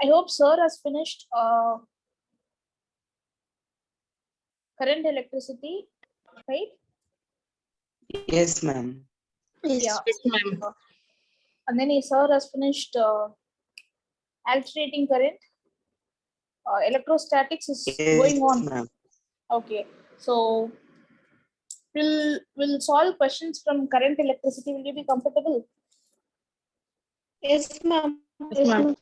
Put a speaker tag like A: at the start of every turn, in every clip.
A: I hope sir has finished current electricity, right?
B: Yes, ma'am.
A: Yeah.
C: Yes, ma'am.
A: And then sir has finished alternating current. Electrostatics is
B: Yes,
A: going on.
B: ma'am.
A: Okay. So we'll solve questions from current electricity. Will you be comfortable?
C: Yes, ma'am.
A: Yes, ma'am.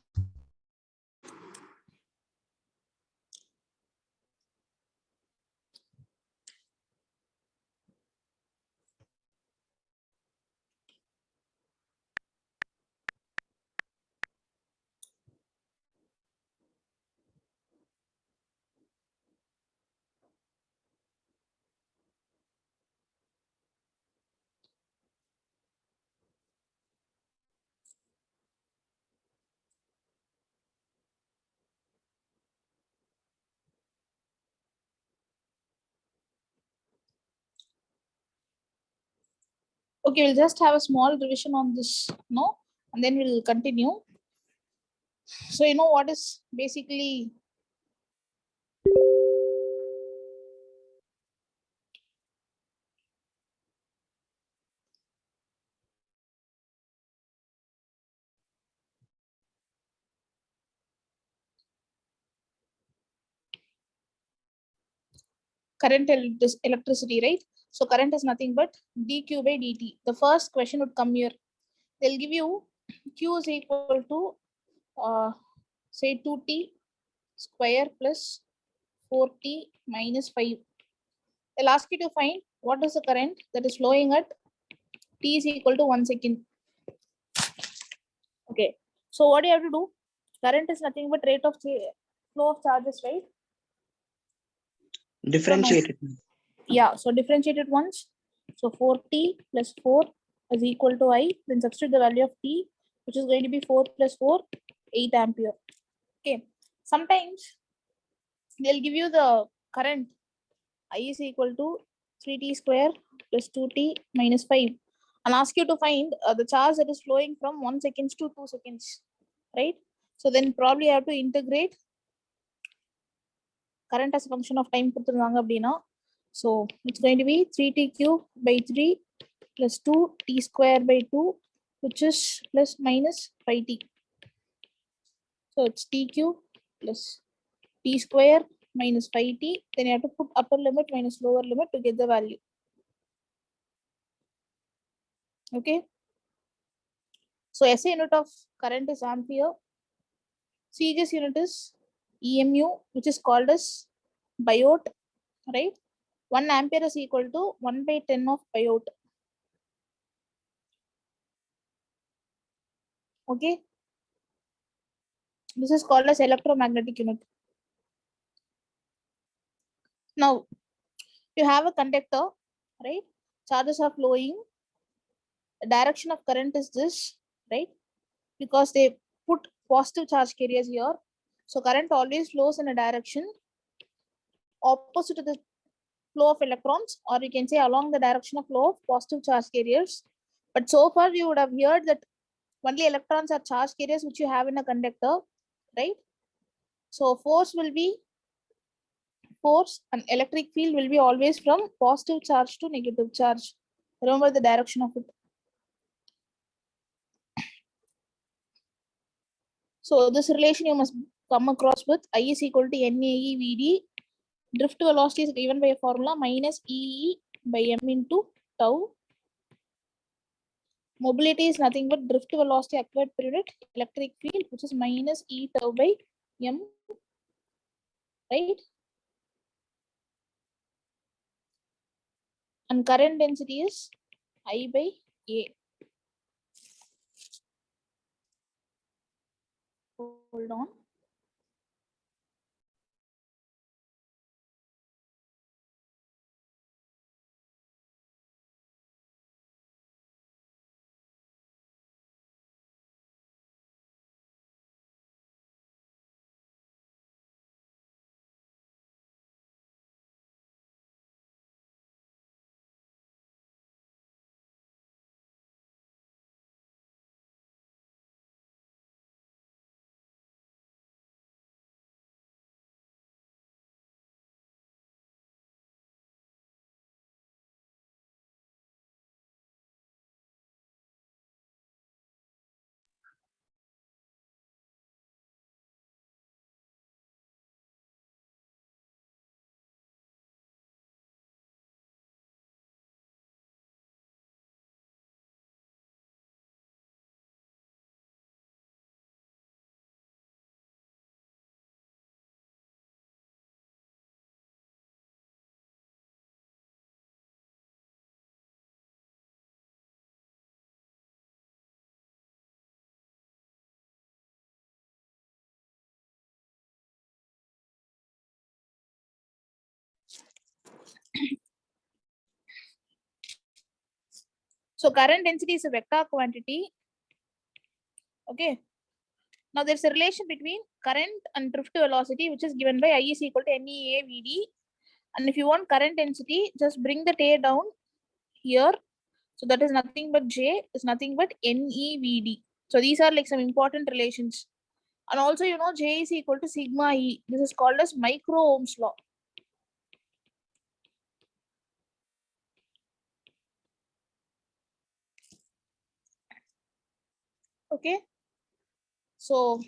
A: Okay, we'll just have a small revision on this, no, and then we'll continue. So you know what is basically current electricity, right? So current is nothing but dq by dt. The first question would come here. They'll give you q is equal to say 2t square plus 4t minus 5. They'll ask you to find what is the current that is flowing at t is equal to 1 second. Okay, so what do you have to do? Current is nothing but rate of flow of charges, right?
B: Differentiated.
A: Yeah, so differentiate it once. So 4t plus 4 is equal to I. Then substitute the value of t, which is going to be 4 plus 4, 8 ampere. Okay. Sometimes they'll give you the current. I is equal to 3t square plus 2t minus 5 and ask you to find the charge that is flowing from 1 seconds to 2 seconds, right? So then probably you have to integrate current as a function of time. So it's going to be 3t cube by 3 plus 2t square by 2, which is plus minus 5t. So it's t cube plus t square minus 5t. Then you have to put upper limit minus lower limit to get the value. Okay. So SI unit of current is ampere. CGS unit is EMU, which is called as biot, right? 1 ampere is equal to 1 by 10 of biot. Okay. This is called as electromagnetic unit. Now, you have a conductor, right? Charges are flowing. The direction of current is this, right? Because they put positive charge carriers here. So current always flows in a direction opposite to the flow of electrons, or you can say along the direction of flow of positive charge carriers. But so far you would have heard that only electrons are charge carriers which you have in a conductor, right? So force and electric field will be always from positive charge to negative charge. Remember the direction of it. So this relation you must come across with. I is equal to NAEVD. Drift velocity is given by a formula minus EE by M into tau. Mobility is nothing but drift velocity acquired per unit electric field, which is minus E tau by M, right? And current density is I by A. Hold on. So current density is a vector quantity. Okay. Now there's a relation between current and drift velocity, which is given by I is equal to NEA VD. And if you want current density, just bring the T down here. So that is nothing but J is nothing but NEVD. So these are like some important relations. And also, you know, J is equal to sigma E. This is called as micro Ohm's law. Okay. So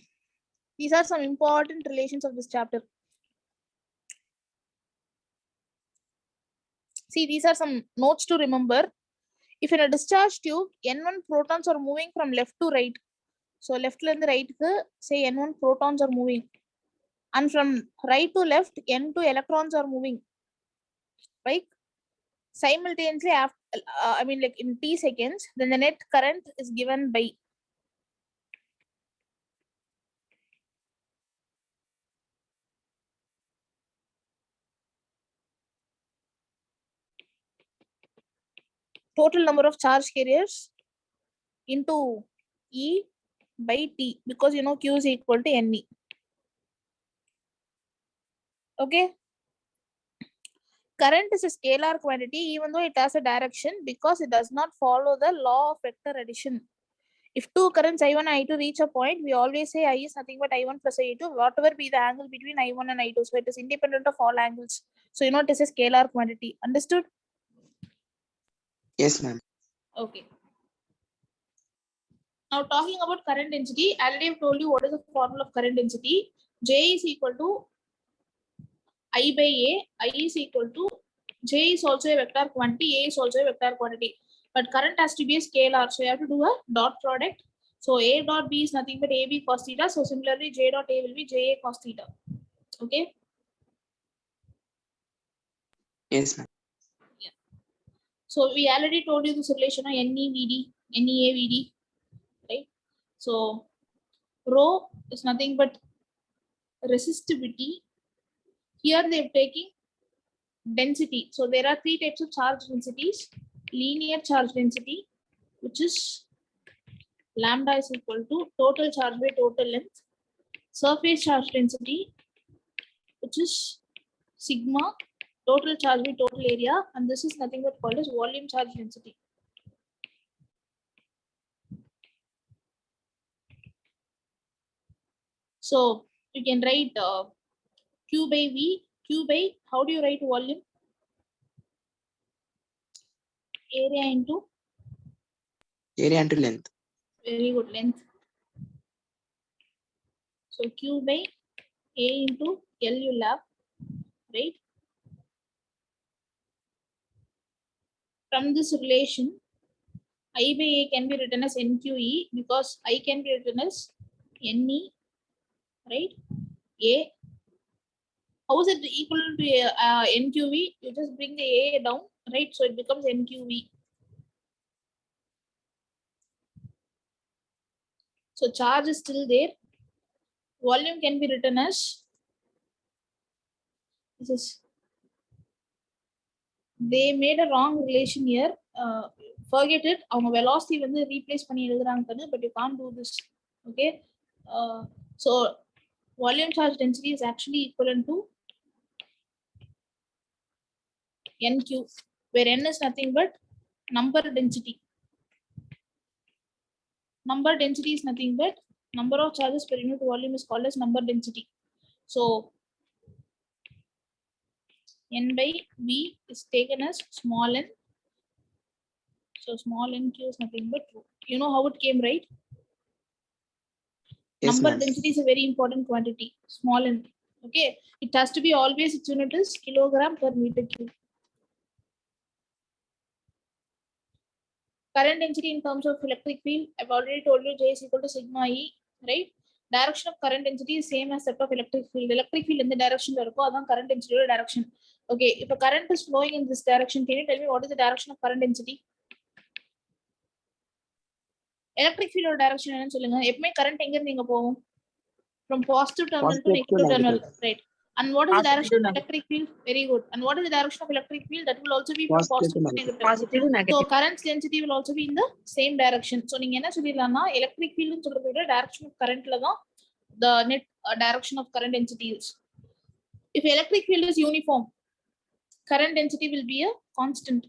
A: these are some important relations of this chapter. See, these are some notes to remember. If in a discharge tube, N1 protons are moving from left to right. So left and right, say N1 protons are moving. And from right to left, N2 electrons are moving. Right? Simultaneously, after, I mean, like in t seconds, then the net current is given by total number of charge carriers into E by T, because you know Q is equal to NE. Okay. Current is a scalar quantity, even though it has a direction, because it does not follow the law of vector addition. If two currents I1 and I2 reach a point, we always say I is nothing but I1 plus I2, whatever be the angle between I1 and I2. So it is independent of all angles. So you know it is a scalar quantity. Understood?
B: Yes, ma'am.
A: Okay. Now talking about current density, already I've told you what is the formula of current density. J is equal to I by A. I is equal to J is also a vector quantity. A is also a vector quantity. But current has to be a scalar. So you have to do a dot product. So A dot B is nothing but AB cos theta. So similarly, J dot A will be JA cos theta. Okay.
B: Yes, ma'am.
A: Yeah. So we already told you this relation of NEVD, NEAVD, right? So rho is nothing but resistivity. Here they're taking density. So there are three types of charge densities. Linear charge density, which is lambda is equal to total charge by total length. Surface charge density, which is sigma total charge by total area, and this is nothing but called as volume charge density. So you can write Q by V. Q by, how do you write volume? Area into?
B: Area into length.
A: Very good, length. So Q by A into L you will have, right? From this relation, I by A can be written as NQE because I can be written as NE, right? A. How is it equal to NQV? You just bring the A down, right? So it becomes NQV. So charge is still there. Volume can be written as this is. They made a wrong relation here. Forget it. Our velocity when they replace பண்ணி எழுதுறாங்க, but you can't do this. Okay. So volume charge density is actually equivalent to NQ, where N is nothing but number density. Number density is nothing but number of charges per unit volume is called as number density. So N by V is taken as small n. So small n Q is nothing but true. You know how it came, right?
B: Yes,
A: Number
B: ma'am.
A: density is a very important quantity. Small n. Okay. It has to be always, its unit is kilogram per meter cube. Current density in terms of electric field, I've already told you J is equal to sigma E, right? Direction of current density is same as that of electric field. Electric field in the direction there go, that's current density direction. Okay, if a current is flowing in this direction, can you tell me what is the direction of current density? Electric field direction என்னன்னு சொல்லுங்க. எப்பவுமே current எங்க இருந்து எங்க போகும்? From positive terminal to
B: Positive to
A: negative terminal,
B: negative.
A: right? And what is the
C: Positive
A: direction of
C: to
A: electric field? Very good. And what is the direction of electric field? That will also be from
B: Positive to
A: positive to
B: negative.
A: negative.
C: positive to
A: So
C: negative.
A: current density will also be in the same direction. So நீங்க என்ன சொல்லிடலாம்னா electric field னு சொல்றதை விட direction of currentல தான் the net direction of current density is. If electric field is uniform, current density will be a constant.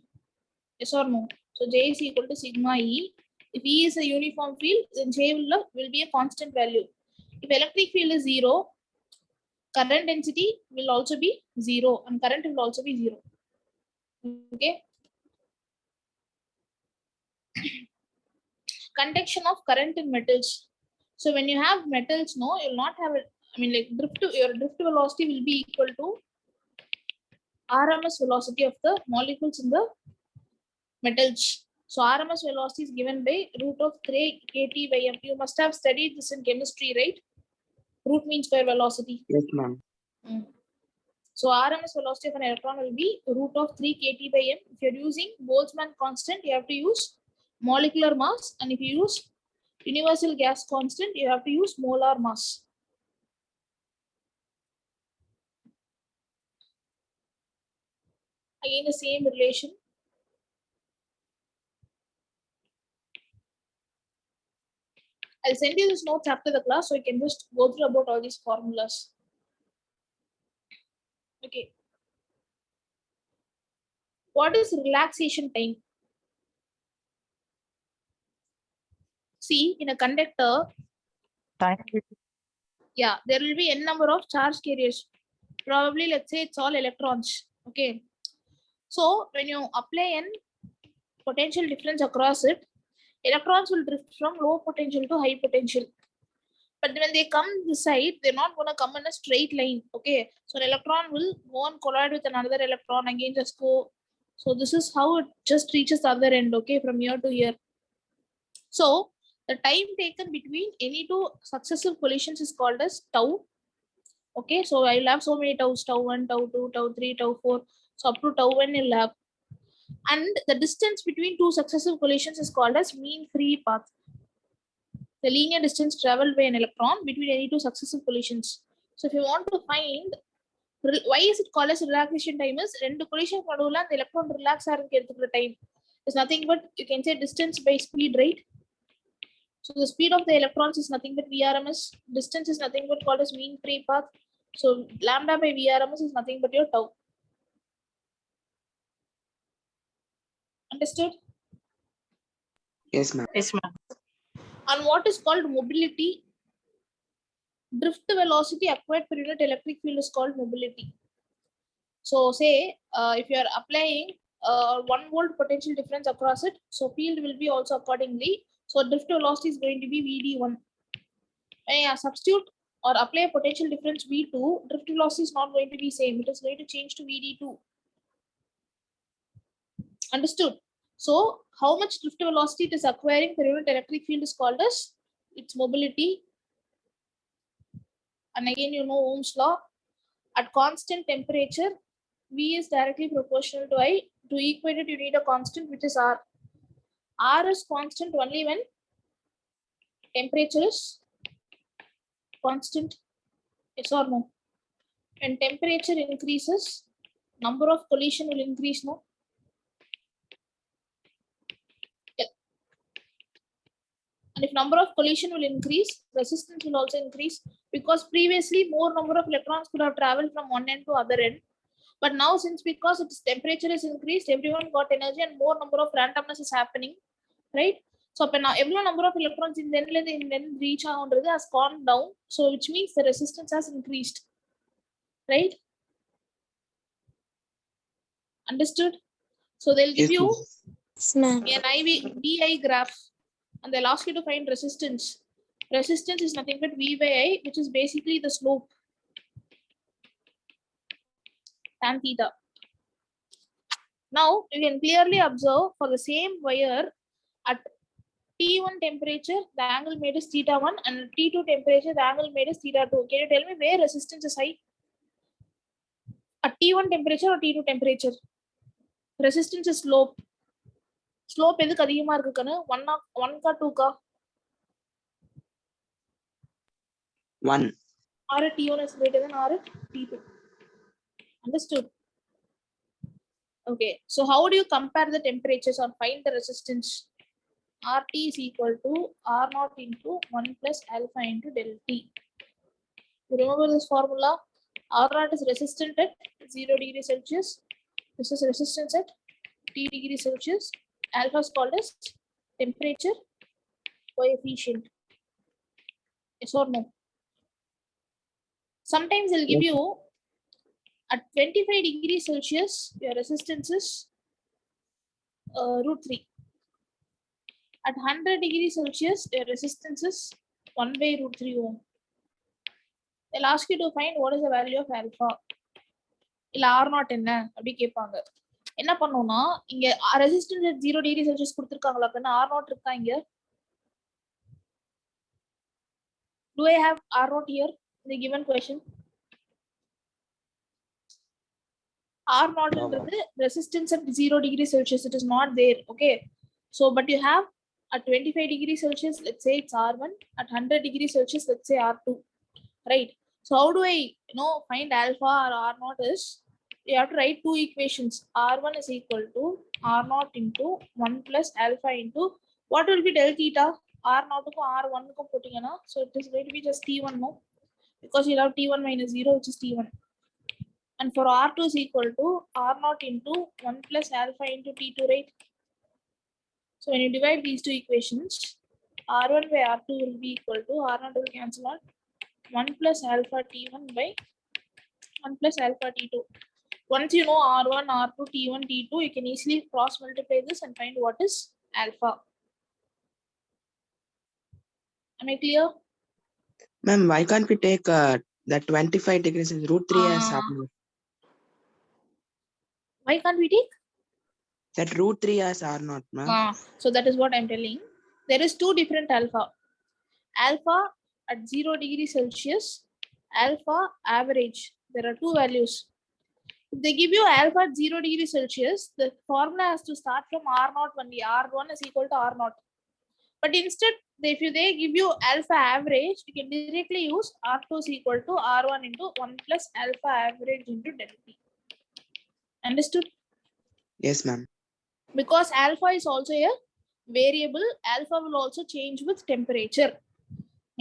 A: Yes or no? So J is equal to sigma E. If E is a uniform field, then J will be a constant value. If electric field is 0, current density will also be 0 and current will also be 0. Okay. Conduction of current in metals. So when you have metals, no, you'll not have it. I mean, like your drift velocity will be equal to RMS velocity of the molecules in the metals. So RMS velocity is given by root of 3 kT by m. You must have studied this in chemistry, right? Root means square velocity.
B: Yes, ma'am.
A: So RMS velocity of an electron will be root of 3 kT by m. If you're using Boltzmann constant, you have to use molecular mass, and if you use universal gas constant, you have to use molar mass. Again, the same relation. I'll send you this notes after the class so you can just go through about all these formulas. Okay. What is relaxation time? See, in a conductor,
C: Time.
A: yeah, there will be n number of charge carriers. Probably, let's say it's all electrons. Okay. So when you apply n potential difference across it, electrons will drift from low potential to high potential. But when they come this side, they're not going to come in a straight line. Okay. So an electron will go and collide with another electron, again just go. So this is how it just reaches the other end. Okay, from here to here. So the time taken between any two successive collisions is called as tau. Okay, so I will have so many taus, tau 1, tau 2, tau 3, tau 4. So up to tau n you'll have. And the distance between two successive collisions is called as mean free path. The linear distance traveled by an electron between any two successive collisions. So if you want to find why is it called as relaxation time is rendu collision padula the electron relax ஆகிறதுக்கு எடுத்துக்கிற time is nothing but you can say distance by speed, right? So the speed of the electrons is nothing but VRMS. Distance is nothing but called as mean free path. So lambda by VRMS is nothing but your tau. Understood?
B: Yes, ma'am.
C: Yes, ma'am.
A: And what is called mobility? Drift velocity acquired per unit electric field is called mobility. So say if you are applying 1 volt potential difference across it, so field will be also accordingly. So drift velocity is going to be VD1. When you substitute or apply a potential difference V2, drift velocity is not going to be same. It is going to change to VD2. Understood? So how much drift velocity it is acquiring per unit electric field is called as its mobility. And again, you know Ohm's law. At constant temperature, V is directly proportional to I. To equate it, you need a constant which is R. R is constant only when temperature is constant. Yes or no? When temperature increases, number of collision will increase, no? Yeah. And if number of collision will increase, resistance will also increase, because previously more number of electrons could have traveled from one end to other end. But now, since because its temperature is increased, everyone got energy and more number of randomness is happening, right? So now every number of electrons in the end reach has gone down. So which means the resistance has increased, right? Understood? So they'll give
B: Yes,
A: you
B: ma'am.
A: an VI graph, and they'll ask you to find resistance. Resistance is nothing but V by I, which is basically the slope, tan theta. Now you can clearly observe for the same wire at T1 temperature, the angle made is theta 1, and T2 temperature, the angle made is theta 2. Can you tell me where resistance is high? At T1 temperature or T2 temperature? Resistance is slope. Slope எதுக்கு அதிகமா இருக்குன்னு 1 கா 2 கா?
B: 1.
A: R at T1 is greater than R at T2. Understood? Okay, so how do you compare the temperatures or find the resistance? RT is equal to R naught into 1 plus alpha into del T. You remember this formula? R naught is resistant at 0 degrees Celsius. This is resistance at T degrees Celsius. Alpha is called as temperature coefficient. Yes or no? Sometimes they'll give
B: Yes.
A: you at 25 degrees Celsius, your resistance is root 3. At 100 degrees Celsius, your resistance is 1 by root 3 ohm. They'll ask you to find what is the value of alpha. இல்ல R not என்ன அப்படி கேட்பாங்க. என்ன பண்ணோம்னா இங்க resistance at 0 degree Celsius கொடுத்திருக்காங்களா அப்படின்னா R not இருக்கா இங்க? Do I have R naught here in the given question? R naught is resistance at 0 degrees Celsius. It is not there. Okay. So, but you have at 25 degrees Celsius, let's say it's R1. At 100 degrees Celsius, let's say R2. Right. So, how do I find alpha or R naught is? You have to write two equations. R1 is equal to R naught into 1 plus alpha into what will be del theta? R naught to R1 ko puttingana. So it is going to be just T1 no, because you'll have T1 minus 0, which is T1. And for R2 is equal to R naught into 1 plus alpha into T2, right? So when you divide these two equations, R1 by R2 will be equal to R naught will cancel out 1 plus alpha T1 by 1 plus alpha T2. Once you know R1, R2, T1, T2, you can easily cross multiply this and find what is alpha. Am I clear?
B: Ma'am, why can't we take that 25 degrees is root 3 as R naught?
A: Why can't we take?
B: That root 3 as R naught, ma'am.
A: So that is what I'm telling. There is two different alpha. Alpha at 0 degrees Celsius, alpha average. There are two values. If they give you alpha at 0 degrees Celsius, the formula has to start from R naught only. R1 is equal to R naught. But instead, if they give you alpha average, you can directly use R2 is equal to R1 into 1 plus alpha average into del T. Understood?
B: Yes, ma'am.
A: Because alpha is also a variable, alpha will also change with temperature.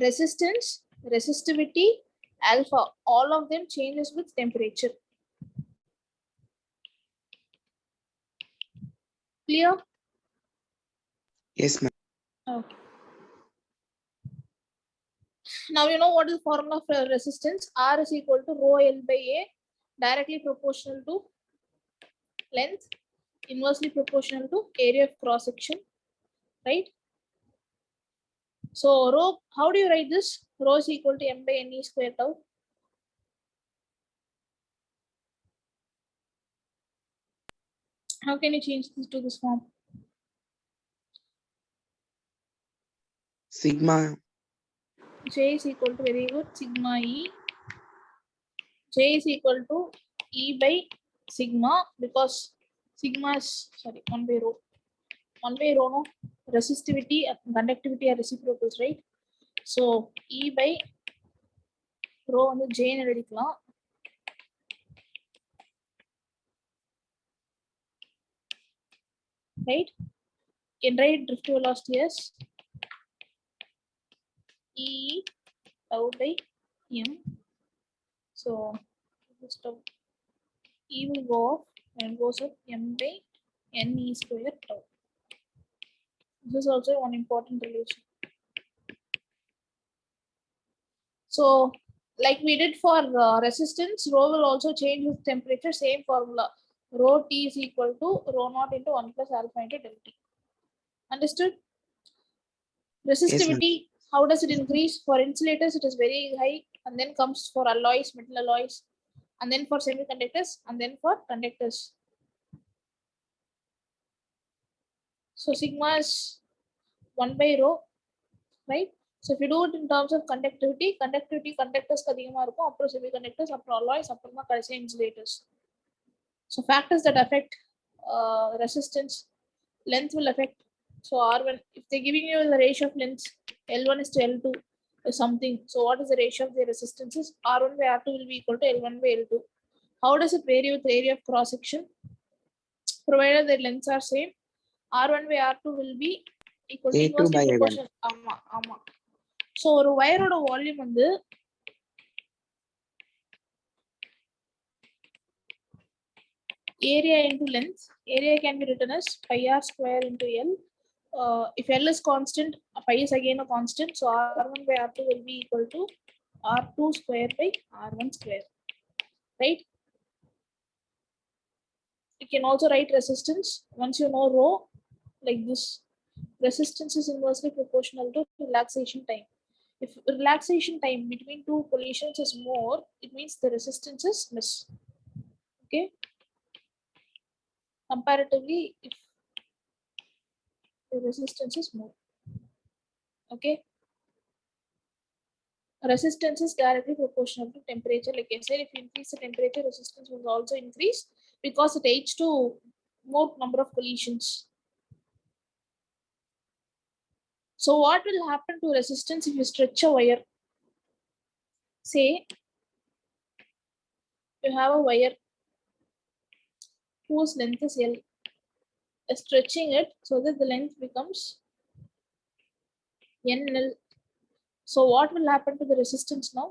A: Resistance, resistivity, alpha, all of them changes with temperature. Clear?
B: Yes, ma'am.
A: Okay. Now you know what is the formula for resistance. R is equal to rho L by A, directly proportional to length, inversely proportional to area of cross section, right? So rho, how do you write this? Rho is equal to M by NE square tau. How can you change this to this form?
B: Sigma.
A: J is equal to, very good, sigma E. J is equal to E by sigma, because sigma is, sorry, 1 by rho. 1 by rho, no? Resistivity and conductivity are reciprocals, right? So E by rho on the J ன்னு எழுதிக்கலாம். Right? Can write drift velocity as E tau by M. So this tau E will go off and goes up M by NE square tau. This is also one important relation. So like we did for resistance, rho will also change with temperature, same formula. Rho T is equal to rho naught into 1 plus alpha into del T. Understood? Resistivity, how does it increase? For insulators, it is very high, and then comes for alloys, metal alloys, and then for semiconductors, and then for conductors. So sigma is 1 by rho, right? So if you do it in terms of conductivity, conductors அதிகமா இருக்கும், அப்புறம் semiconductors, அப்புறம் alloys, அப்புறமா கடைசியா insulators. So factors that affect resistance, length will affect. So R1, if they're giving you the ratio of lengths, L1 is to L2 or something. So what is the ratio of the resistances? R1 by R2 will be equal to L1 by L2. How does it vary with area of cross section? Provided the lengths are same, R1 by R2 will be equal to
B: A2
A: inversely
B: by A1.
A: proportional. ஆமா. So ஒரு வயரோட volume வந்து area into length. Area can be written as pi r square into L. If L is constant, pi is again a constant. So R1 by R2 will be equal to R2 square by R1 square. Right? You can also write resistance. Once you know rho, like this, resistance is inversely proportional to relaxation time. If relaxation time between two collisions is more, it means the resistance is less. Okay. Comparatively, if the resistance is more. Okay. Resistance is directly proportional to temperature. Like I said, if you increase the temperature, resistance will also increase because it aids to more number of collisions. So what will happen to resistance if you stretch a wire? Say you have a wire whose length is L. Stretching it so that the length becomes NL. So what will happen to the resistance now?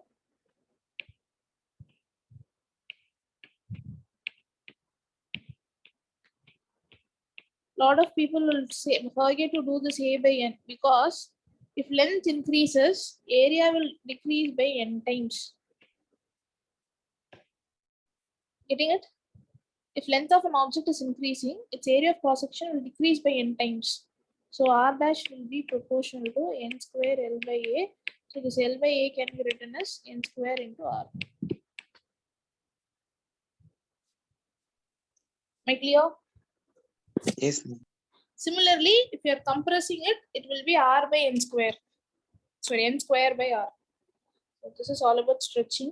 A: Lot of people will say forget to do this A by N, because if length increases, area will decrease by N times. Getting it? If length of an object is increasing, its area of cross section will decrease by N times. So R dash will be proportional to N square L by A. So this L by A can be written as N square into R. Am I clear?
B: Yes, ma'am.
A: Similarly, if you are compressing it, it will be R by N square. Sorry, N square by R. So this is all about stretching.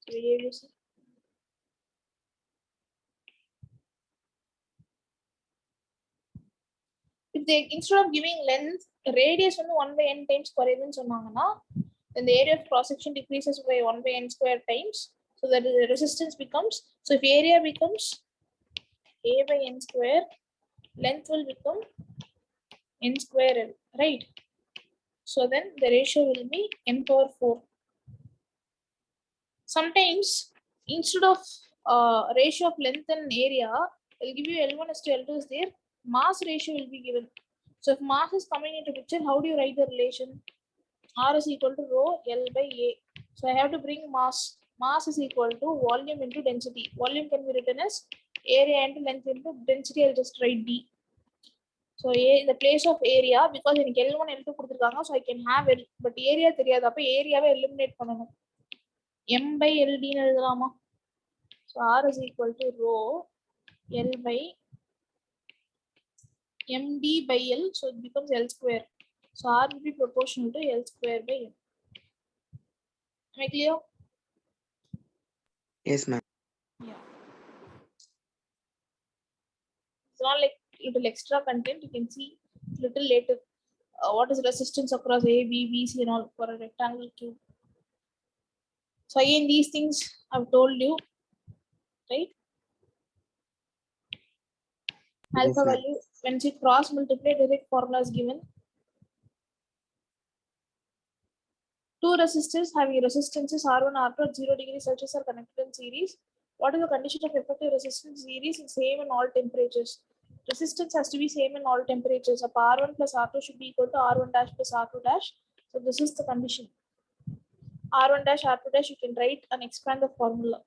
A: So here you see. If they, instead of giving length, radius வந்து 1 by n times குறையுதுன்னு சொன்னாங்கன்னா, then the area of cross section decreases by 1 by n square times. So that the resistance becomes, so if area becomes A by n square, length will become n square L, right? So then the ratio will be n power 4. Sometimes instead of ratio of length and area, I'll give you L1 is to L2 is there, mass ratio will be given. So if mass is coming into picture, how do you write the relation? R is equal to rho L by A. So I have to bring mass. Mass is equal to volume into density. Volume can be written as area into length into density. I'll just write D. So A in the place of area, because in L1 L2 கொடுத்திருக்காங்க, so I can have L, but area தெரியாது, அப்ப ஏரியாவை eliminate பண்ணணும். M by LD ன்னு எழுதலாமா? So R is equal to rho L by MD by L, so it becomes L square. So R will be proportional to L square by M. Am I clear?
B: Yes, ma'am.
A: Yeah. It's not like little extra content. You can see little later. What is resistance across A, B, B, C, and all for a rectangle cube. So again, these things I've told you, right? Alpha
B: ma'am.
A: value, when we cross multiply, direct formula is given. Two resistors having resistances R1, R2 at 0 degrees Celsius are connected in series. What is the condition of effective resistance series is same in all temperatures? Resistance has to be same in all temperatures. Up R1 plus R2 should be equal to R1 dash plus R2 dash. So this is the condition. R1 dash R2 dash, you can write and expand the formula.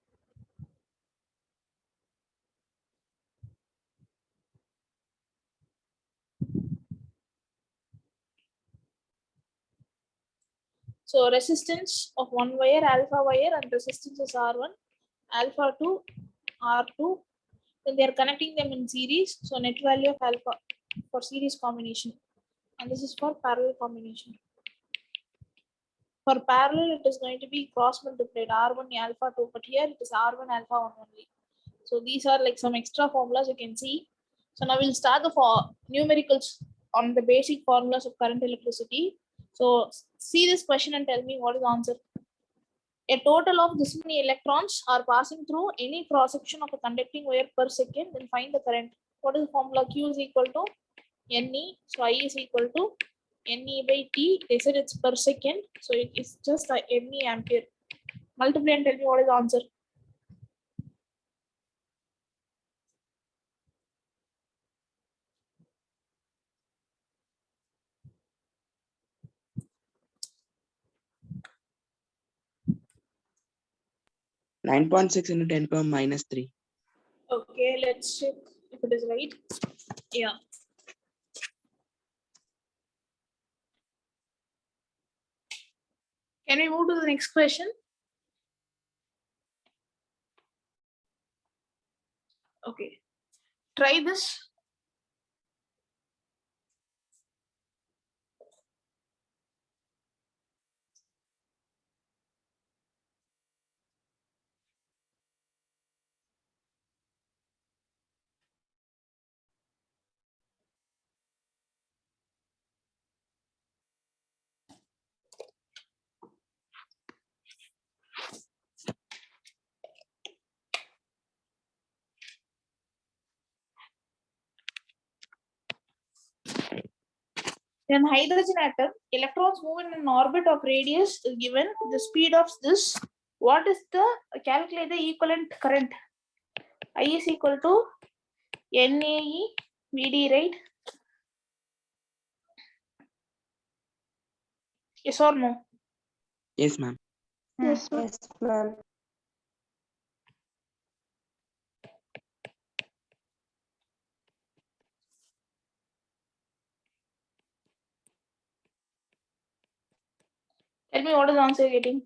A: So resistance of one wire, alpha wire, and resistance is R1, alpha to R2. Then they are connecting them in series. So net value of alpha for series combination. And this is for parallel combination. For parallel, it is going to be cross multiplied R1 alpha 2, but here it is R1 alpha 1 only. So these are like some extra formulas you can see. So now we'll start the numericals on the basic formulas of current electricity. So see this question and tell me what is the answer. A total of this many electrons are passing through any cross section of a conducting wire per second. Then find the current. What is the formula? Q is equal to Ne. So I is equal to Ne by T. They said it's per second. So it is just a ME ampere. Multiply and tell me what is the answer.
B: (9.6 into 10 power minus 3).
A: Okay, let's check if it is right. Yeah. Can we move to the next question? Okay. Try this. In hydrogen atom, electrons move in an orbit of radius is given. The speed of this. What is the calculate the equivalent current? I is equal to NAE VD, right? Yes or no?
B: Yes, ma'am.
C: Yes, ma'am.
A: Tell me what is the answer you're getting.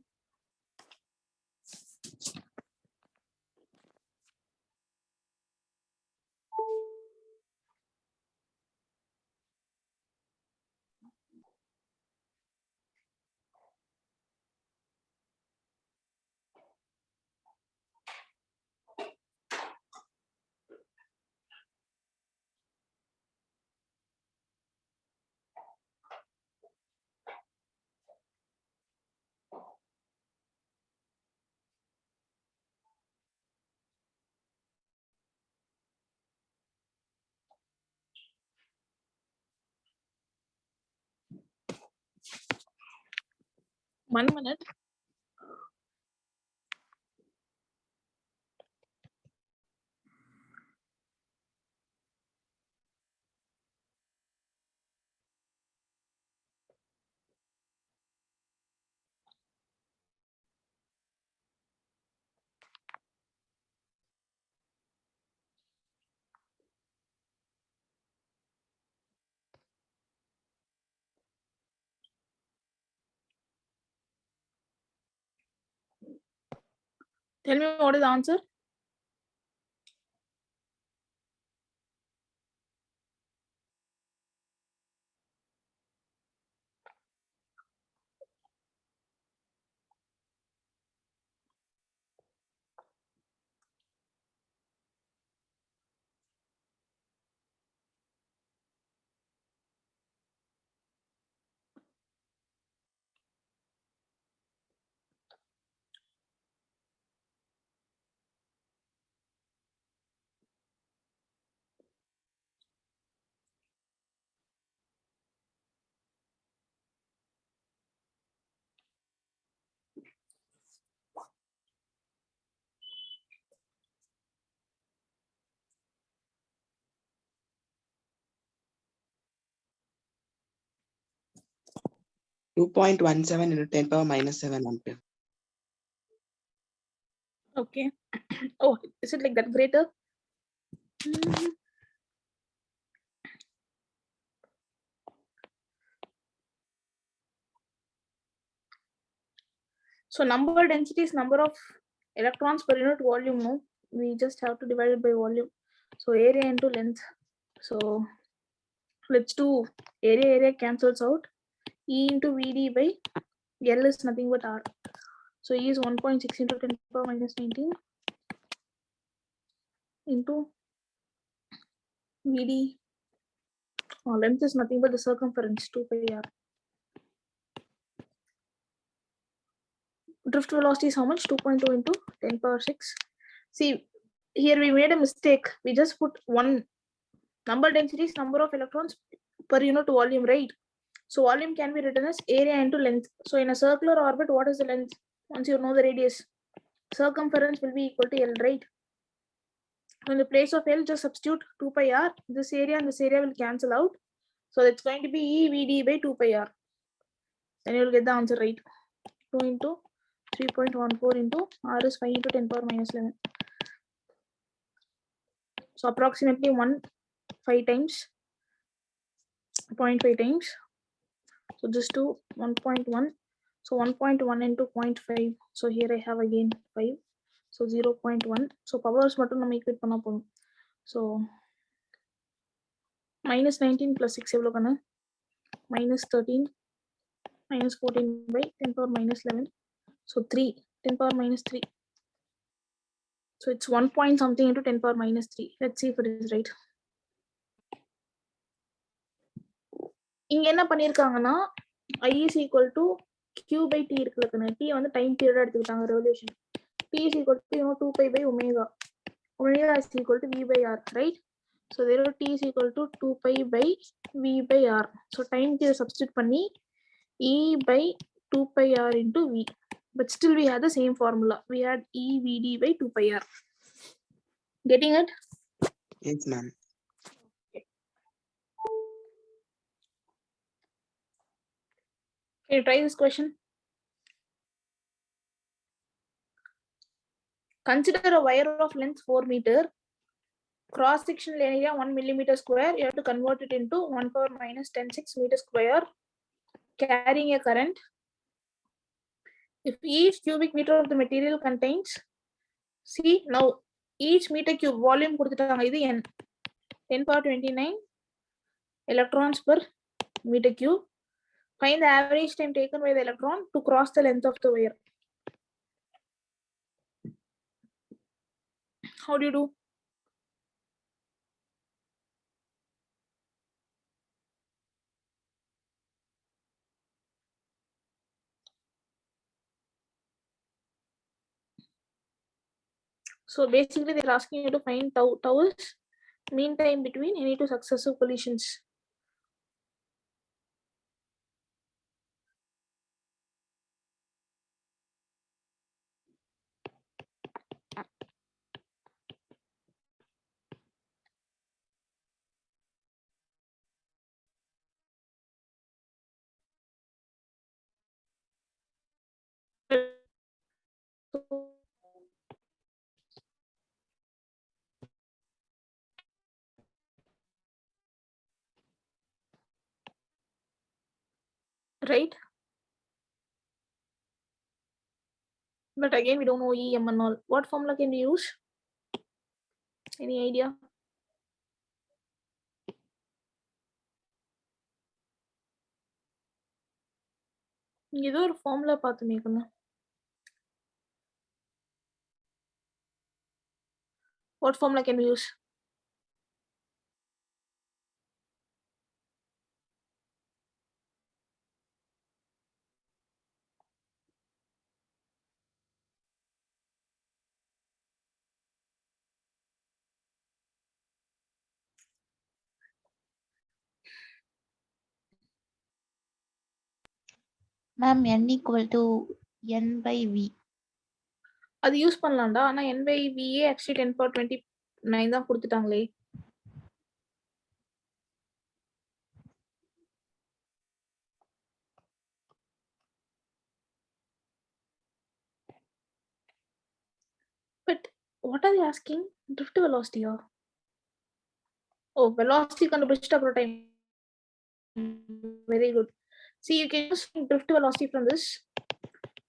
A: One minute. Tell me what is the answer.
B: (2.17 into 10 power minus 7 ampere).
A: Okay. Oh, is it like that greater? So number density is number of electrons per unit volume. No, we just have to divide it by volume. So area into length. So let's do area cancels out. E into VD by L is nothing but R. So E is 1.6 into 10 power minus 19 into VD. Length is nothing but the circumference 2 pi R. drift velocity is how much? 2.2 into 10 power 6. See, here we made a mistake. We just put one number density is number of electrons per unit volume, right? So volume can be written as area into length. So in a circular orbit, what is the length? Once you know the radius, circumference will be equal to L, right? In the place of L, just substitute 2 pi r. This area and this area will cancel out. So it's going to be E Vd by 2 pi r. Then you will get the answer right. 2 into 3.14 into r is 5 into 10 power minus 11. So approximately 5 times, 0.5 times. So just do 1.1. So 1.1 into 0.5. So here I have again 5. So 0.1. So powers மட்டும் நம்ம equate பண்ணா போதும். So minus 19 plus 6 எவ்வளவு கண்ணு? Minus 13 minus 14 by 10 power minus 11. So 3, 10 power minus 3. So it's 1 point something into 10 power minus 3. Let's see if it is right. இங்க என்ன பண்ணிருக்காங்கன்னா I is equal to Q by T இருக்குல்ல, T வந்து time period எடுத்துக்கிட்டாங்க revolution. T is equal to 2 pi by omega. Omega is equal to V by R, right? So there T is equal to 2 pi by V by R. So time period substitute பண்ணி E by 2 pi R into V. But still we had the same formula. We had E Vd by 2 pi R. Getting it?
B: Yes, ma'am.
A: Can you try this question? Consider a wire of length 4 meter, cross-sectional area 1 millimeter square. You have to convert it into 1 power minus 10 6 meter square, carrying a current. If each cubic meter of the material contains, see now each meter cube volume கொடுத்துட்டாங்க, இது n 10 power 29 electrons per meter cube. Find the average time taken by the electron to cross the length of the wire. How do you do? So basically they're asking you to find tau. Tau is mean time between any two successive collisions. Right? But again, we don't know EM and all. What formula can we use? Any idea? ஏதோ ஒரு formula பார்த்துமே கண்ணு. What formula can we use?
C: Ma'am, n equal to n by v.
A: அது use பண்ணலாம்டா, ஆனா n by v actually 10 power 29 தான் கொடுத்துட்டாங்களே. But what are they asking? Drift velocity or? Oh, velocity கண்டுபிடிச்சிட்டு அப்புறம் time. Very good. See, you can use drift velocity from this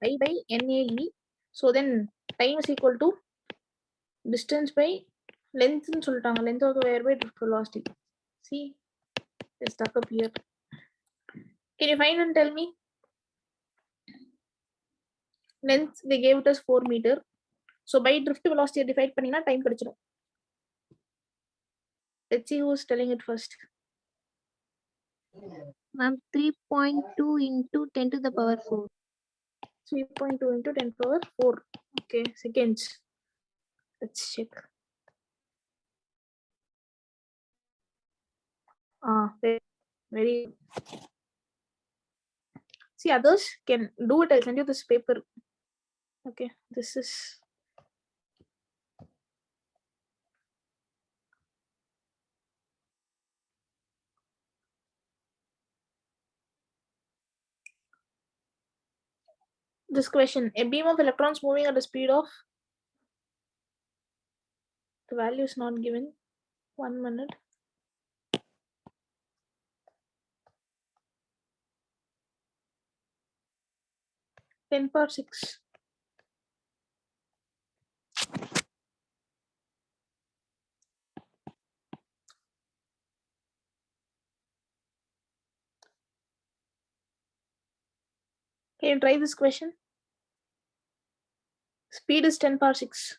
A: I by NAE. So then time is equal to distance by length ன்னு சொல்லிட்டாங்க, length of the wire by drift velocity. See, it's stuck up here. Can you find and tell me? Length they gave it as 4 meter. So by drift velocity divide பண்ணீங்கன்னா time கிடைச்சிடும். Let's see who's telling it first.
C: Ma'am, 3.2 into 10 to the power 4.
A: 3.2 into 10 power 4. Okay, seconds. Let's check. Very. See, others can do it. I'll send you this paper. Okay, this is. This question, a beam of electrons moving at a speed of, the value is not given. 1 minute. Ten power 6. Can you try this question? Speed is 10 power 6.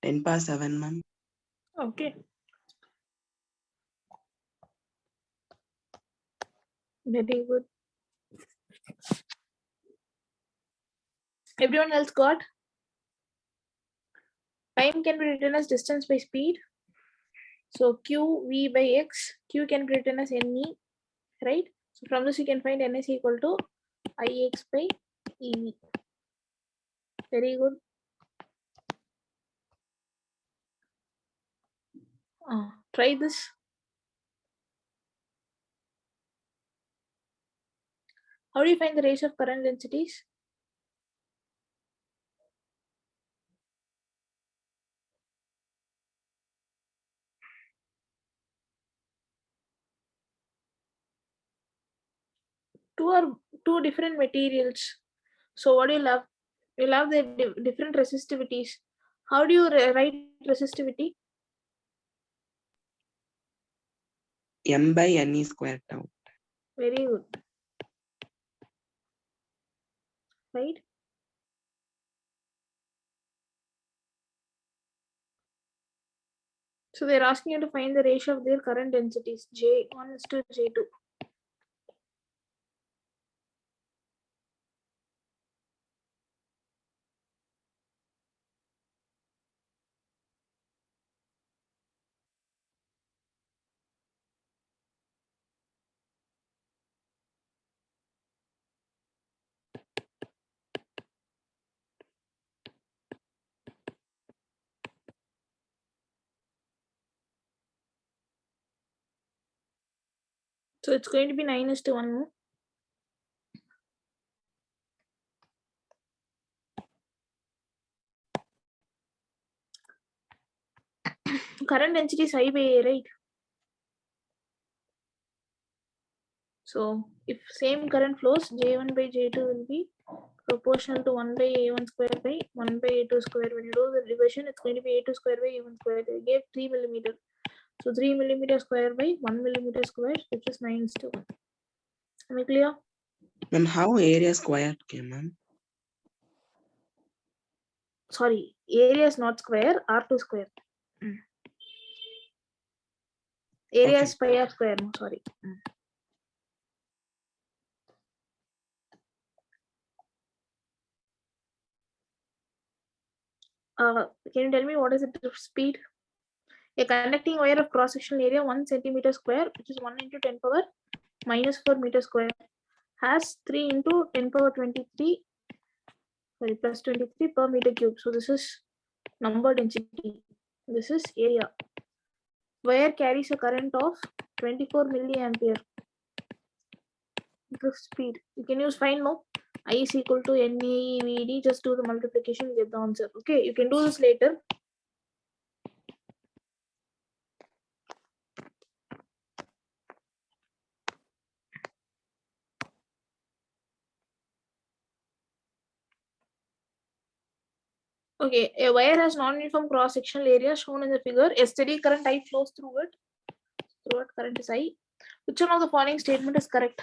B: Ten power 7, ma'am.
A: Okay. Very good. Everyone else got? Time can be written as distance by speed. So Q V by X. Q can be written as NE, right? So from this you can find NS equal to IX by EV. Very good. Try this. How do you find the ratio of current densities? Two different materials. So what do you love? You love the different resistivities. How do you write resistivity?
B: M by NE square tau.
A: Very good. Right? So they're asking you to find the ratio of their current densities, J1 to J2. So it's going to be 9:1. Current density is I by A, right? So if same current flows, J1 by J2 will be proportional to 1 by A1 square by 1 by A2 square. When you do the division, it's going to be A2 square by A1 square. They gave 3 millimeter. So 3 millimeter square by 1 millimeter square, which is 9:1. Am I clear?
B: Ma'am, how area square came, ma'am?
A: Sorry, area is not square, R2 square. Area is pi r square, no, sorry. Can you tell me what is the drift speed? A conducting wire of cross-sectional area 1 centimeter square, which is 1 into 10 power minus 4 meter square, has 3 into 10 power 23, sorry, plus 23 per meter cube. So this is number density. This is area. Wire carries a current of 24 milliampere. Drift speed. You can use find no. I is equal to NEVD. Just do the multiplication, get the answer. Okay, you can do this later. Okay, a wire has non-uniform cross-sectional area shown in the figure. A steady current I flows through it. Through it, current is I. Which one of the following statement is correct?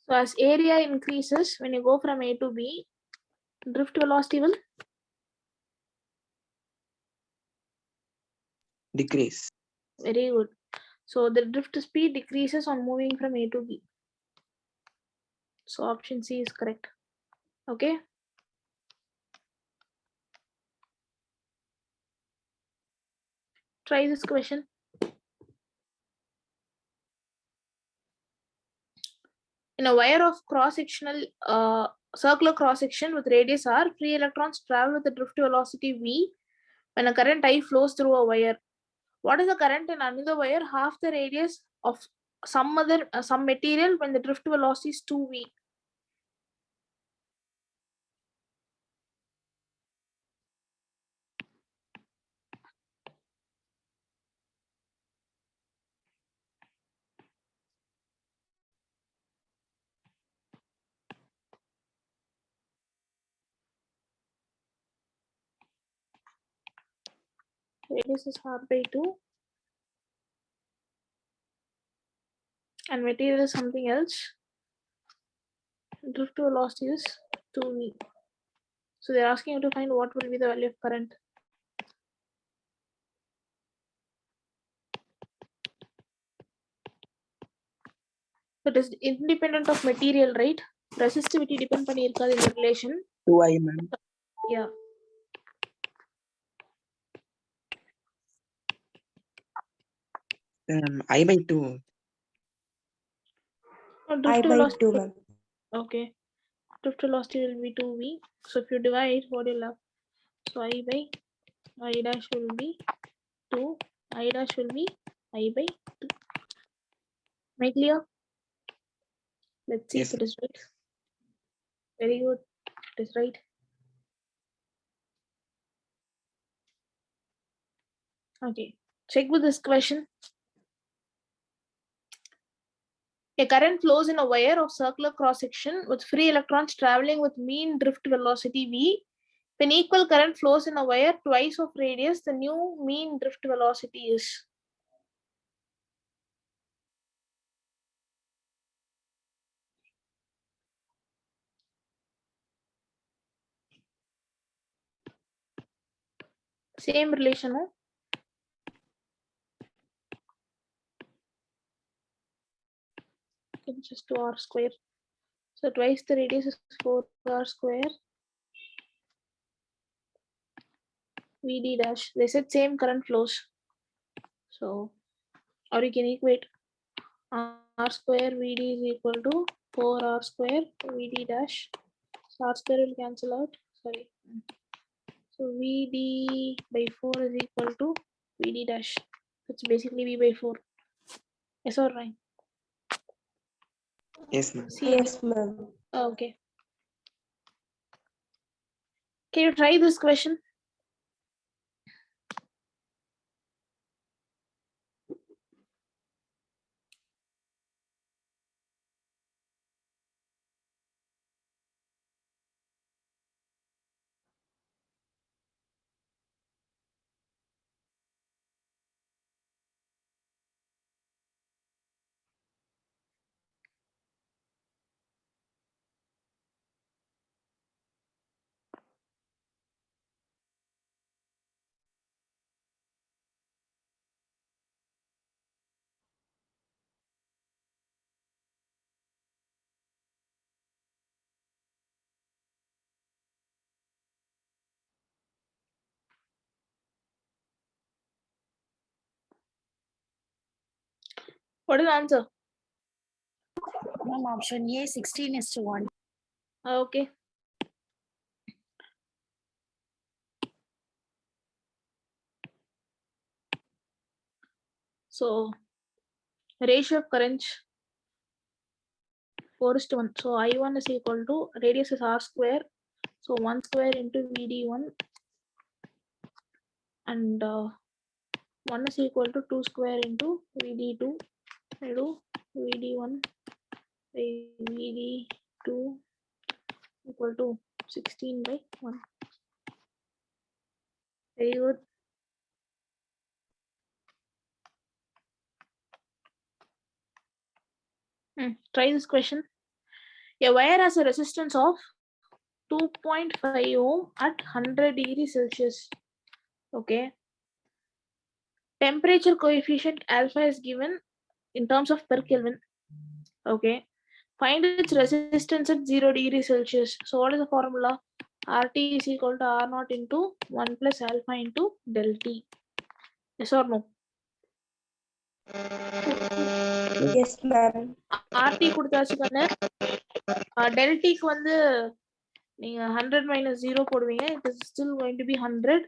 A: So as area increases, when you go from A to B, drift velocity will
B: Decrease.
A: very good. So the drift speed decreases on moving from A to B. So option C is correct. Okay. Try this question. In a wire of cross-sectional circular cross-section with radius r, free electrons travel with a drift velocity v when a current I flows through a wire. What is the current in another wire half the radius of some material when the drift velocity is 2v? Radius is r by 2 and material is something else. Drift velocity is 2v. So they're asking you to find what will be the value of current. It is independent of material, right? Resistivity depend பண்ணியிருக்காது in the relation.
B: 2I, ma'am.
A: Yeah.
B: I by 2.
A: Drift
D: by
A: velocity.
D: 2, ma'am.
A: Okay. Drift velocity will be 2v. So if you divide, what you'll have? So I by I dash will be 2. I dash will be I by 2. Make clear? Let's see
B: Yes,
A: if it is right. Very good. It is right. Okay. Check with this question. A current flows in a wire of circular cross-section with free electrons traveling with mean drift velocity v. When equal current flows in a wire twice of radius, the new mean drift velocity is. Same relation, no? It's just 2r square. So twice the radius is 4r square. Vd dash. They said same current flows. So, or you can equate r square Vd is equal to 4r square Vd dash. So r square will cancel out. Sorry. So Vd by 4 is equal to Vd dash. It's basically V by 4. Yes or right?
B: yes, ma'am.
A: See,
D: Yes, ma'am.
A: okay. Can you try this question? What is the answer?
D: Ma'am, option A 16:1.
A: Okay. So ratio of currents 4:1. So I1 is equal to radius is r square. So 1 square into VD1 and 1 is equal to 2 square into VD2 into VD1 by VD2 equal to 16 by 1. Very good. Try this question. A wire has a resistance of 2.5 ohm at 100 degrees Celsius. Okay. Temperature coefficient alpha is given in terms of per Kelvin. Okay. Find its resistance at 0 degrees Celsius. So what is the formula? RT is equal to R naught into 1 plus alpha into del T. Yes or no?
E: Yes, ma'am.
A: RT கொடுத்தாச்சு தானே del T க்கு வந்து நீங்க 100 minus 0 போடுவீங்க. It is still going to be 100.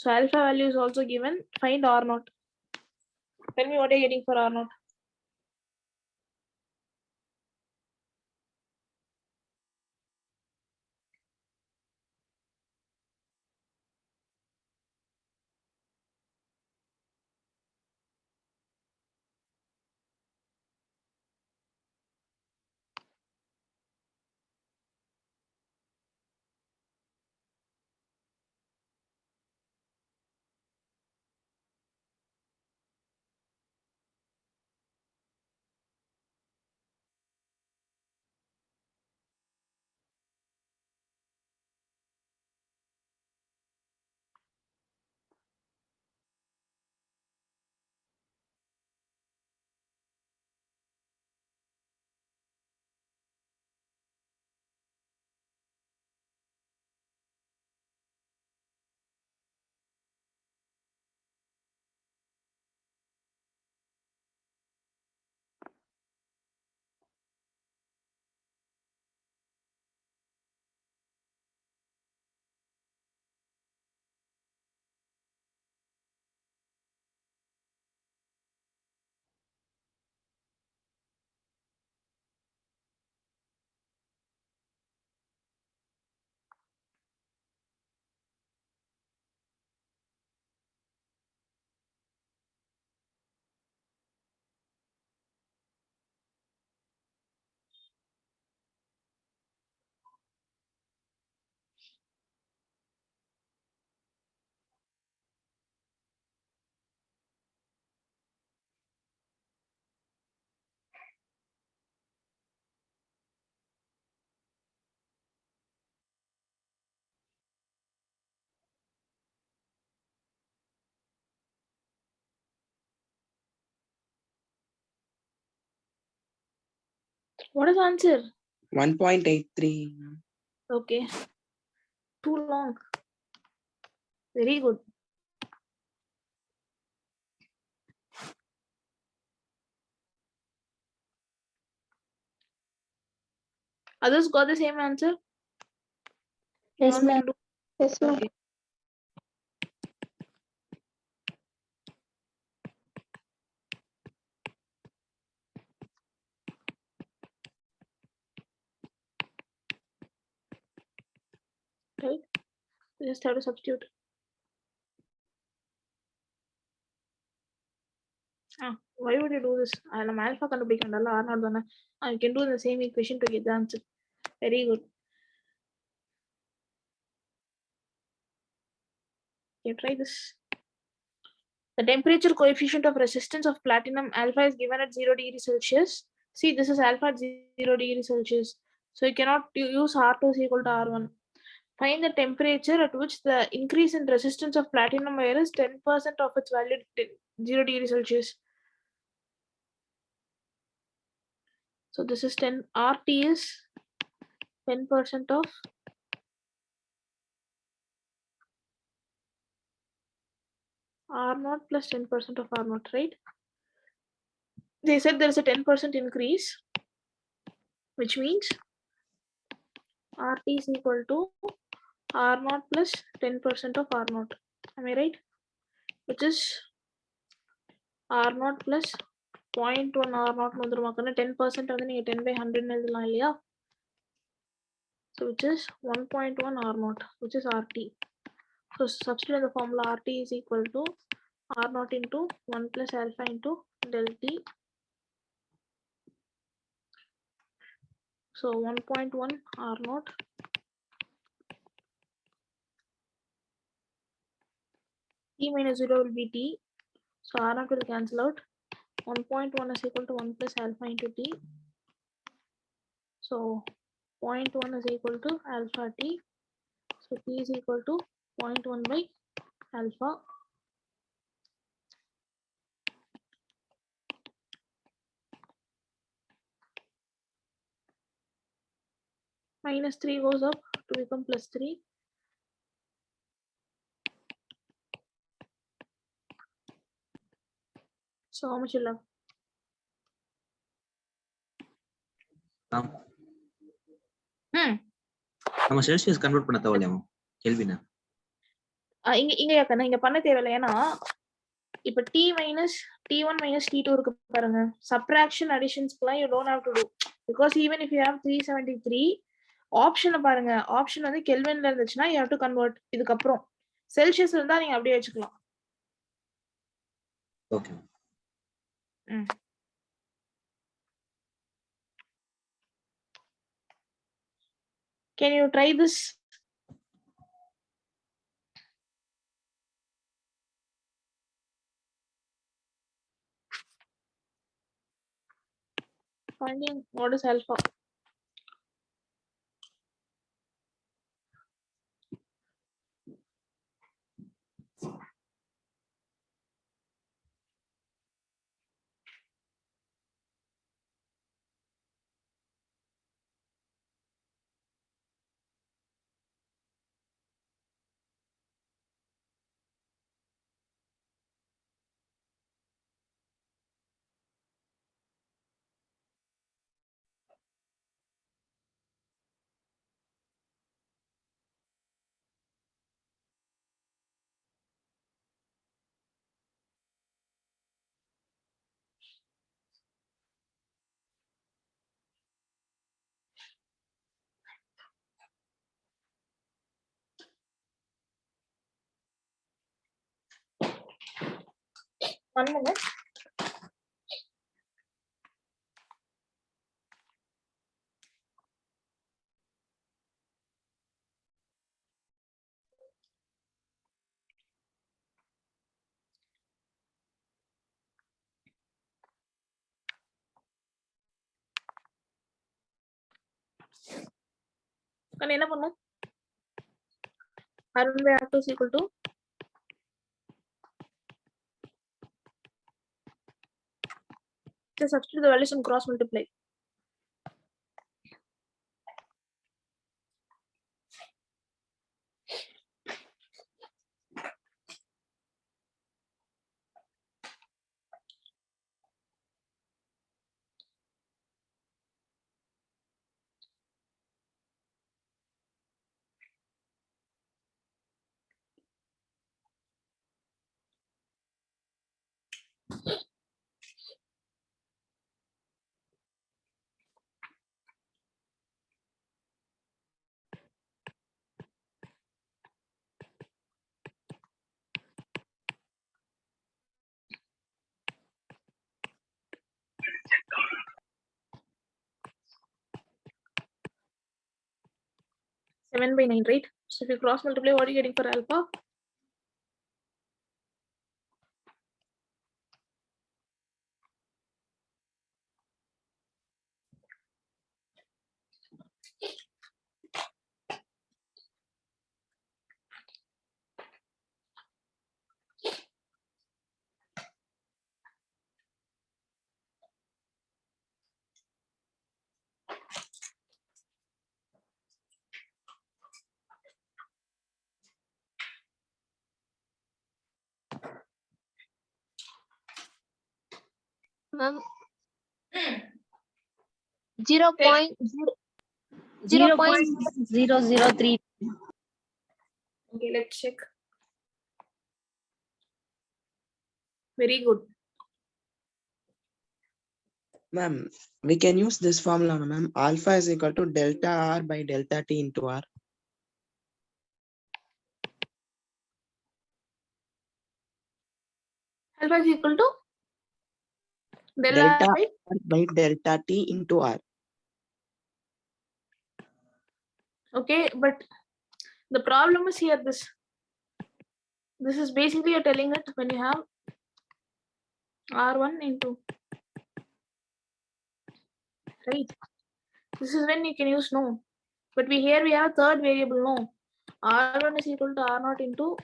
A: So alpha value is also given. Find R naught. Tell me what are you getting for R naught? What is the answer?
B: 1.83.
A: Okay. Too long. Very good. Others got the same answer? You
E: Yes,
A: want me
E: ma'am.
A: to do?
E: Yes, ma'am.
A: Okay. Right? You just have to substitute. Why would you do this? I'm alpha கண்டுபிடிக்கணும்ல R naught தானே. You can do the same equation to get the answer. Very good. Okay, try this. The temperature coefficient of resistance of platinum alpha is given at 0 degrees Celsius. See, this is alpha at 0 degrees Celsius. So you cannot use R2 is equal to R1. Find the temperature at which the increase in resistance of platinum wire is 10% of its value at 0 degrees Celsius. So this is 10. RT is 10% of R naught plus 10% of R naught, right? they said there is a 10% increase, which means RT is equal to R0 plus 10% of R0. Am I right? Which is R0 plus 0.1 R0 வந்துருமாக்கன்னா 10% வந்து நீங்க 10 by 100 எழுதலாம் இல்லையா? So which is 1.1 R0, which is RT. So substitute in the formula RT is equal to R0 into 1 plus alpha into del T. So 1.1 R0 T minus 0 will be T. So R0 will cancel out. 1.1 is equal to 1 plus alpha into T. So 0.1 is equal to alpha T. So T is equal to 0.1 by alpha. Minus 3 goes up to become plus 3. So how much you love?
F: நம்ம Celsius convert பண்ண தேவையில்லையா கெல்வினா?
A: இங்க யாக்கண்ணா இங்க பண்ண தேவையில்லை. ஏன்னா இப்ப T minus T1 minus T2 இருக்கு பாருங்க. Subtraction additions you don't have to do, because even if you have 373 ஆப்ஷனை பாருங்க, ஆப்ஷன் வந்து கெல்வின்ல இருந்துச்சுன்னா you have to convert. இதுக்கப்புறம் செல்சியஸ் இருந்தா நீங்க அப்படியே வச்சுக்கலாம்.
F: Okay.
A: Can you try this? Finding what is alpha. One minute. என்ன பண்ணும்? R1 by R2 is equal to just substitute the values and cross multiply. Seven by 9, right? So if you cross multiply, what are you getting for alpha?
G: Ma'am
D: 0.0003.
A: Okay, let's check. Very good.
B: Ma'am, we can use this formula, ma'am. Alpha is equal to delta R by delta T into R.
A: Alpha is equal to
B: Delta
A: delta by
B: R by delta T into R.
A: okay, but the problem is here this is basically you're telling it when you have R1 into right. This is when you can use no. But we have a third variable no. R1 is equal to R0 into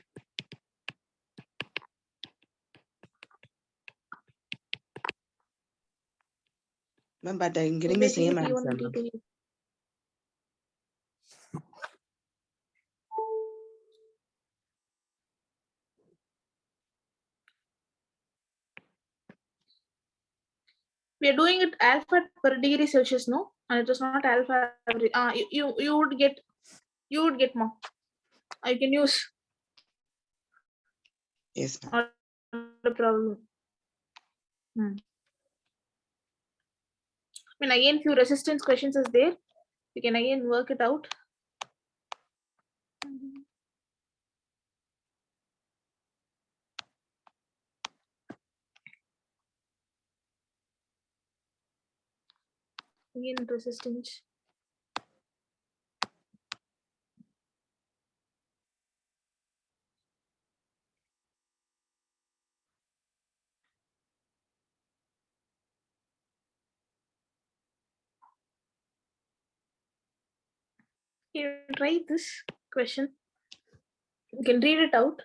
B: Ma'am, but I'm getting the
A: basically
B: same
A: T1
B: answer,
A: and
B: ma'am.
A: T2. We are doing it alpha per degree Celsius, no, and it is not alpha. You would get more. I can use
B: Yes, ma'am.
A: not the problem. I mean, again, few resistance questions is there. We can again work it out. Again, resistance. You try this question. You can read it out.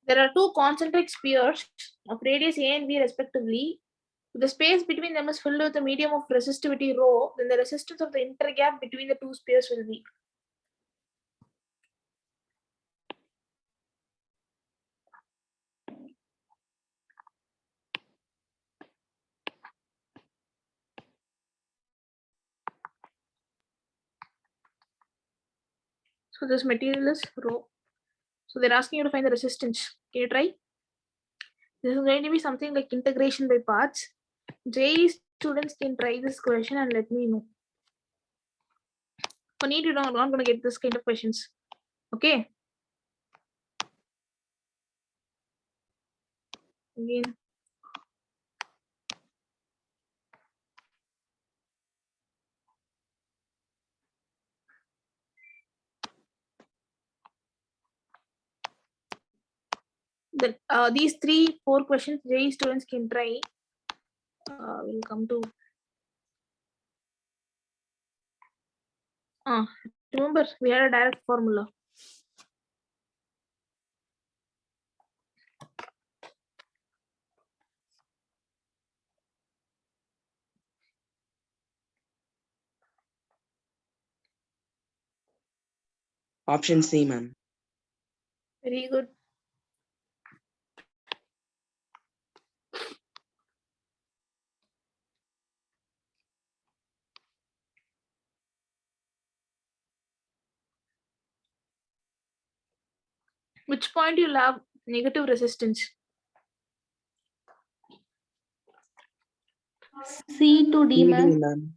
A: There are two concentric spheres of radius A and B respectively. If the space between them is filled with a medium of resistivity rho, then the resistance of the intergap between the two spheres will be. So this material is rho. So they're asking you to find the resistance. Can you try? This is going to be something like integration by parts. JEE students can try this question and let me know. For NEET, you're not going to get this kind of questions. Okay. Again. Then these 3-4 questions JEE students can try. We'll come to. Remember, we had a direct formula.
B: Option C, ma'am.
A: Very good. Which point you'll have negative resistance?
C: C to D,
B: CD,
C: ma'am.
B: ma'am.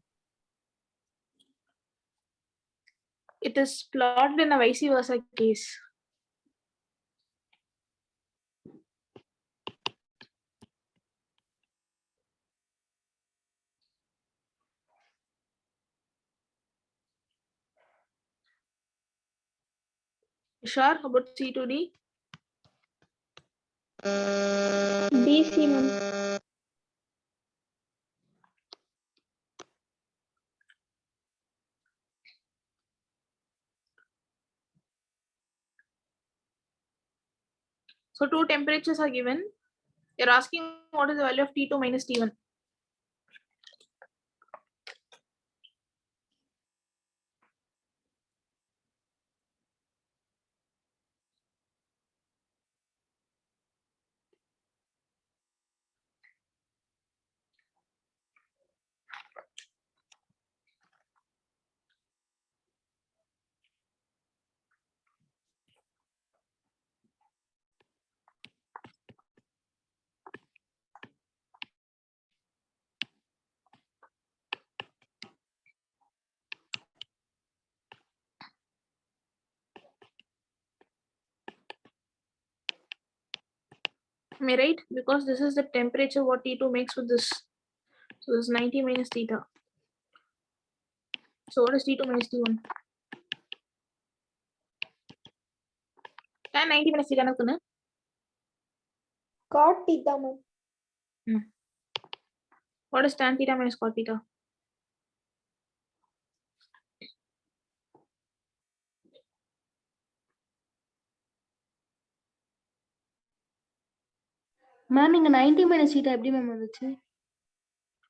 A: It is plotted in a vice versa case. Sure about C to D?
E: DC, ma'am.
A: So two temperatures are given. You're asking what is the value of T2 minus T1. Am I right? Because this is the temperature what T2 makes with this. So this is 90 minus theta. So what is T2 minus T1? Tan 90 minus theta இருக்குன்னு
E: Cot theta, ma'am.
A: what is tan theta minus cot theta?
E: Ma'am இங்க 90 minus theta எப்படி ma'am வந்துச்சு?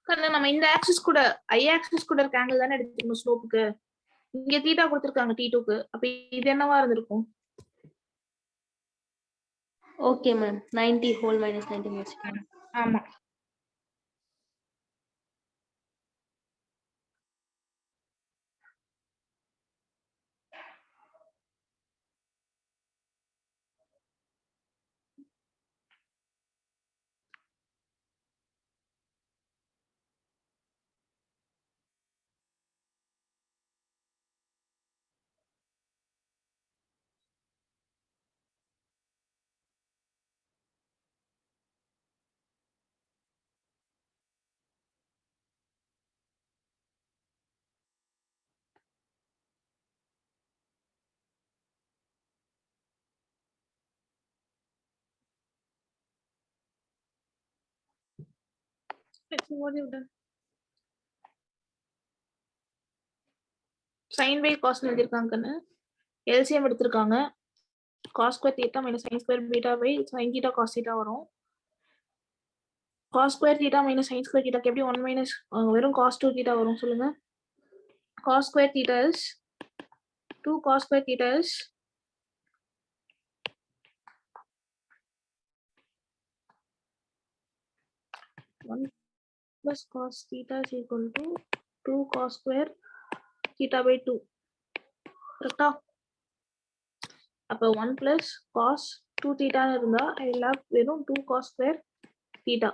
A: கண்ணு நம்ம இந்த axis கூட I axis கூட இருக்க ஆங்கிள் தானே எடுத்துக்கணும் ஸ்லோப்புக்கு. இங்க தீட்டா கொடுத்திருக்காங்க T2க்கு. அப்ப இது என்னவா இருந்திருக்கும்?
E: Okay ma'am 90 whole minus 90 minus.
A: ஆமா. Let's see what you've done. Sin by cos எழுதிருக்காங்கன்னு LCM எடுத்திருக்காங்க. cos square theta minus sin square beta by sin theta cos theta வரும். cos square theta minus sin square theta எப்படி 1 minus வெறும் cos 2 theta வரும் சொல்லுங்க. cos square theta is 2 cos square theta is 1 plus cos theta is equal to 2 cos square theta by 2. கரெக்டா? அப்ப 1 plus cos 2 theta இருந்தா I will have வெறும் 2 cos square theta.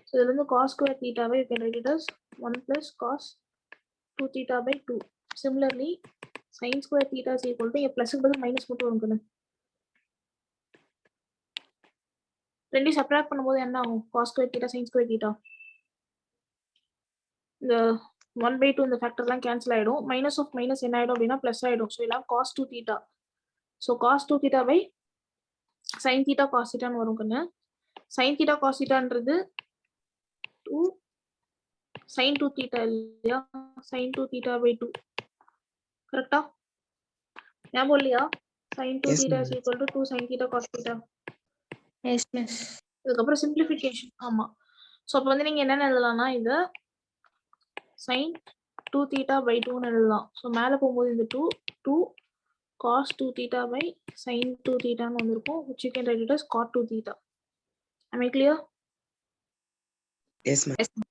A: So இதுல இருந்து cos square theta by you can write it as 1 plus cos 2 theta by 2. Similarly, sin square theta is equal to plus பதில் minus மட்டும் வரும். ரெண்டையும் subtract பண்ணும்போது என்ன ஆகும்? cos square theta sin square theta. இந்த 1/2 இந்த ஃபேக்டர்லாம் கேன்சல் ஆயிடும். மைனஸ் ஆஃப் மைனஸ் என்ன ஆயிடும் அப்படின்னா பிளஸ் ஆயிடும். ஸோ எல்லாம் cos 2 theta. So cos 2 theta by sin theta cos theta ன்னு வரும் கண்ணு. sin theta cos thetaன்றது 2 sin 2 theta இல்லையா? sin 2 theta by 2. கரெக்டா? ஞாபகம் இல்லையா? sin 2
B: Yes,
A: theta is
B: ma'am.
A: equal to 2 sin theta cos theta.
E: Yes miss.
A: இதுக்கப்புறம் simplification. ஆமா. So அப்போ வந்து நீங்க என்னென்ன எழுதலாம்னா இதை sin 2 theta by 2 ன்னு எழுதலாம். ஸோ மேலே போகும்போது இந்த 2 cos 2 theta by sin 2 theta ன்னு வந்திருக்கும். which you can write it as cot 2 theta. Am I clear?
B: Yes, ma'am.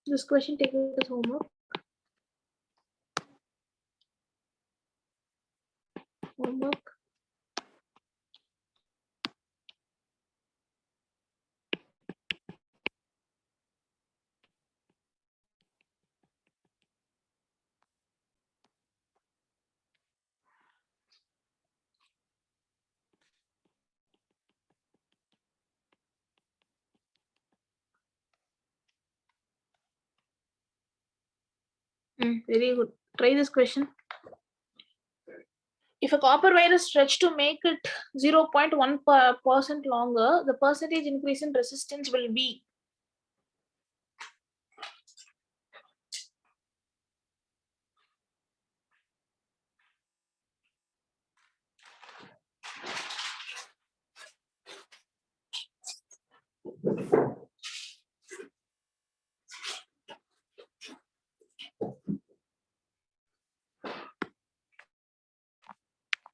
A: This question take it as homework. Homework. Very good. Try this question. If a copper wire is stretched to make it 0.1% longer, the percentage increase in resistance will be.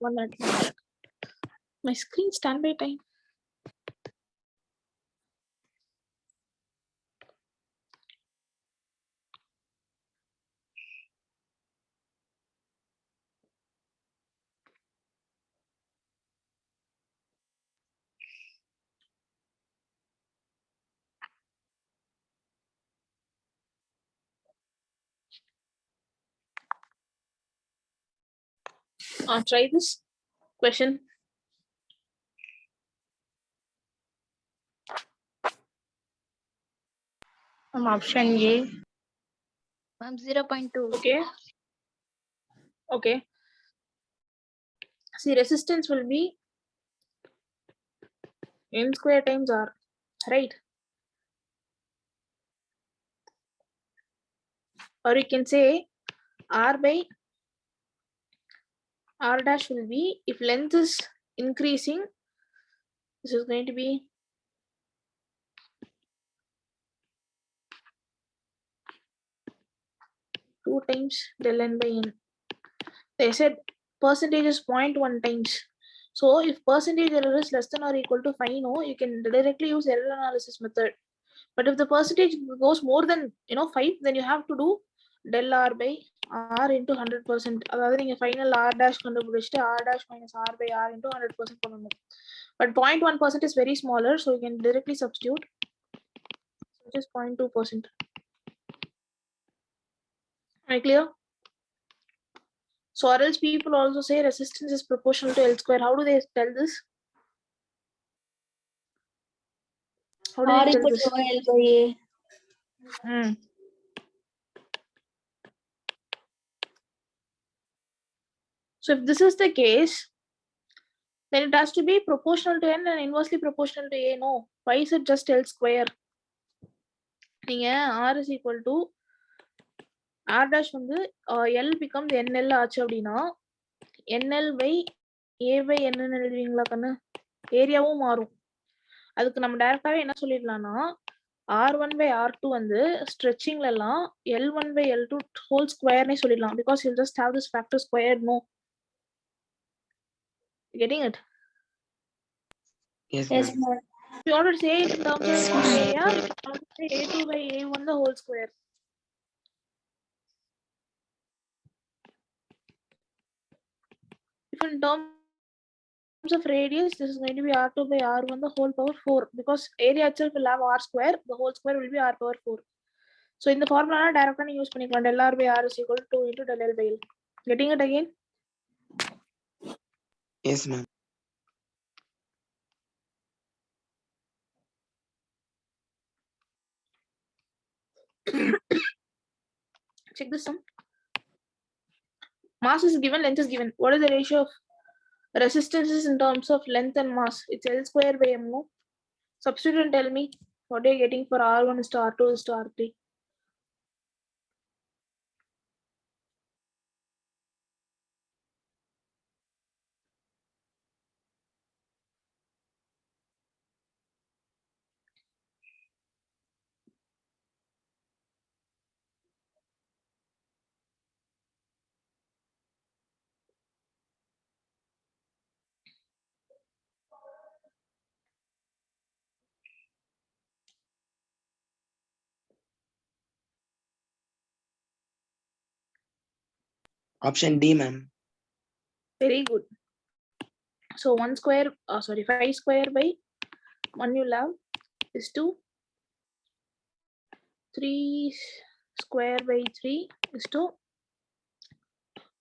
A: One minute. My screen standby time. Try this question.
D: Option A.
C: Ma'am, 0.2.
A: Okay. Okay. See, resistance will be n square times R, right? Or you can say R by R dash will be, if length is increasing, this is going to be two times del n by n. They said percentage is 0.1 times. So if percentage error is less than or equal to 5, no, you can directly use error analysis method. But if the percentage goes more than 5, then you have to do del R by R into 100%. அதாவது நீங்க final R dash கண்டுபிடிச்சிட்டு R dash minus R by R into 100% பண்ணணும். But 0.1% is very smaller, so you can directly substitute. So it is 0.2%. Are you clear? So or else people also say resistance is proportional to L square. How do they tell this? How do
E: R
A: they tell
E: equal
A: this?
E: to L by A.
A: So if this is the case, then it has to be proportional to n and inversely proportional to a. No, why is it just L square? R is equal to R dash வந்து L becomes NL ஆச்சு அப்படின்னா NL by A by N ன்னு எழுதுவீங்களா கண்ணு? ஏரியாவும் மாறும். அதுக்கு நம்ம டைரக்டாவே என்ன சொல்லிடலாம்னா R1 by R2 வந்து ஸ்ட்ரெச்சிங்ல எல்லாம் L1 by L2 whole square சொல்லிடலாம், because you'll just have this factor squared. No, getting it?
B: Yes,
E: Yes,
B: ma'am.
E: ma'am.
A: If you want to say it in terms of area, you want to say A2 by A1 the whole square. If in terms of radius, this is going to be R2 by R1 the whole power 4, because area itself will have R square, the whole square will be R power 4. So in the formula directly use பண்ணிக்கலாம், del R by R is equal to 2 into del L by L. Getting it again?
B: Yes, ma'am.
A: Check this sum. Mass is given, length is given. What is the ratio of resistances in terms of length and mass? It's L square by M. No? Substitute and tell me what are you getting for R1 is to R2 is to R3.
B: Option D, ma'am.
A: Very good. So 5 square by 1 you have is to 3 square by 3 is to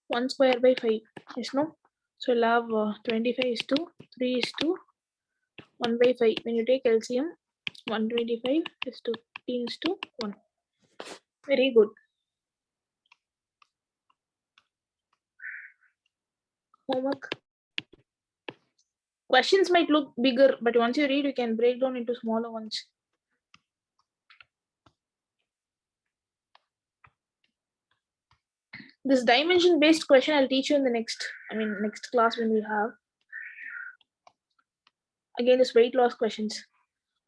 A: 1 square by 5. Yes, no? So you'll have 25 is to 3 is to 1 by 5. When you take LCM, 125 is to 15 is to 1. Very good. Homework. Questions might look bigger, but once you read, you can break down into smaller ones. This dimension based question I'll teach you in the next class when we have. Again, this weight loss questions.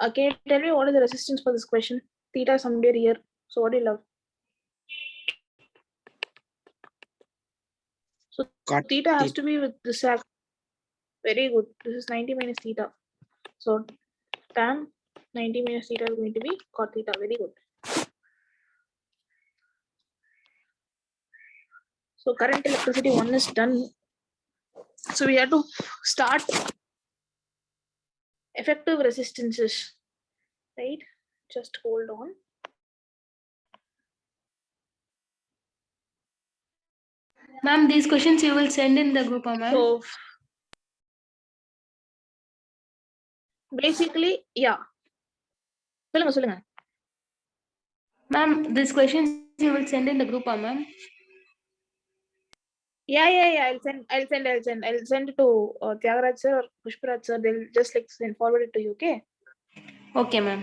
A: Okay, tell me what is the resistance for this question? Theta somewhere here. So what do you love? So
B: Cot
A: theta has
B: theta.
A: to be with this side. Very good. This is 90 minus theta. So tan 90 minus theta is going to be cot theta. Very good. So current electricity 1 is done. So we have to start effective resistances, right? Just hold on.
D: Ma'am, these questions you will send in the group, ma'am.
A: So basically, yeah. சொல்லுங்க.
D: Ma'am, these questions you will send in the group, ma'am.
A: Yeah. I'll send it to Tyagaraj sir or Pushparaj sir. They'll just like forward it to you. Okay.
D: Okay, ma'am.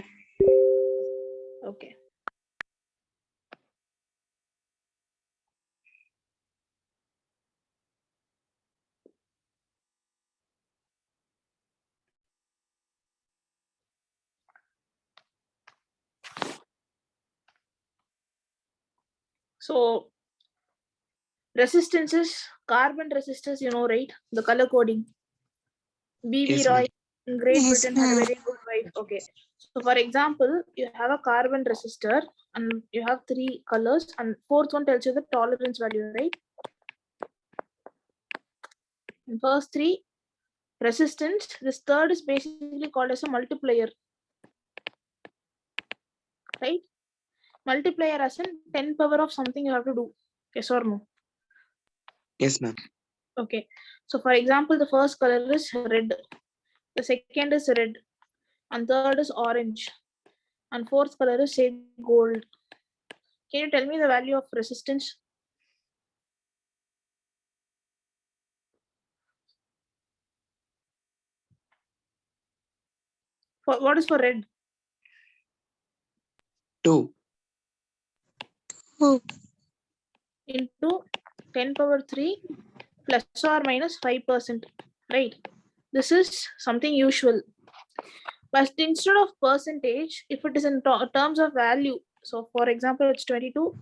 A: Okay. So resistances, carbon resistors, you know, right? The color coding. B.V.
B: Yes,
A: Roy
B: ma'am.
A: in Great
E: Yes,
A: Britain had a
E: ma'am.
A: very good wife. Okay. So for example, you have a carbon resistor and you have 3 colors and fourth one tells you the tolerance value, right? And first 3 resistance, this third is basically called as a multiplier, right? Multiplier as in 10 power of something you have to do. Yes or no?
B: Yes, ma'am.
A: Okay. So for example, the first color is red, the second is red, and third is orange, and fourth color is say gold. Can you tell me the value of resistance? For what is for red?
B: 2.
A: Into 10 power 3 plus or minus 5%, right? This is something usual. But instead of percentage, if it is in terms of value, so for example, it's 22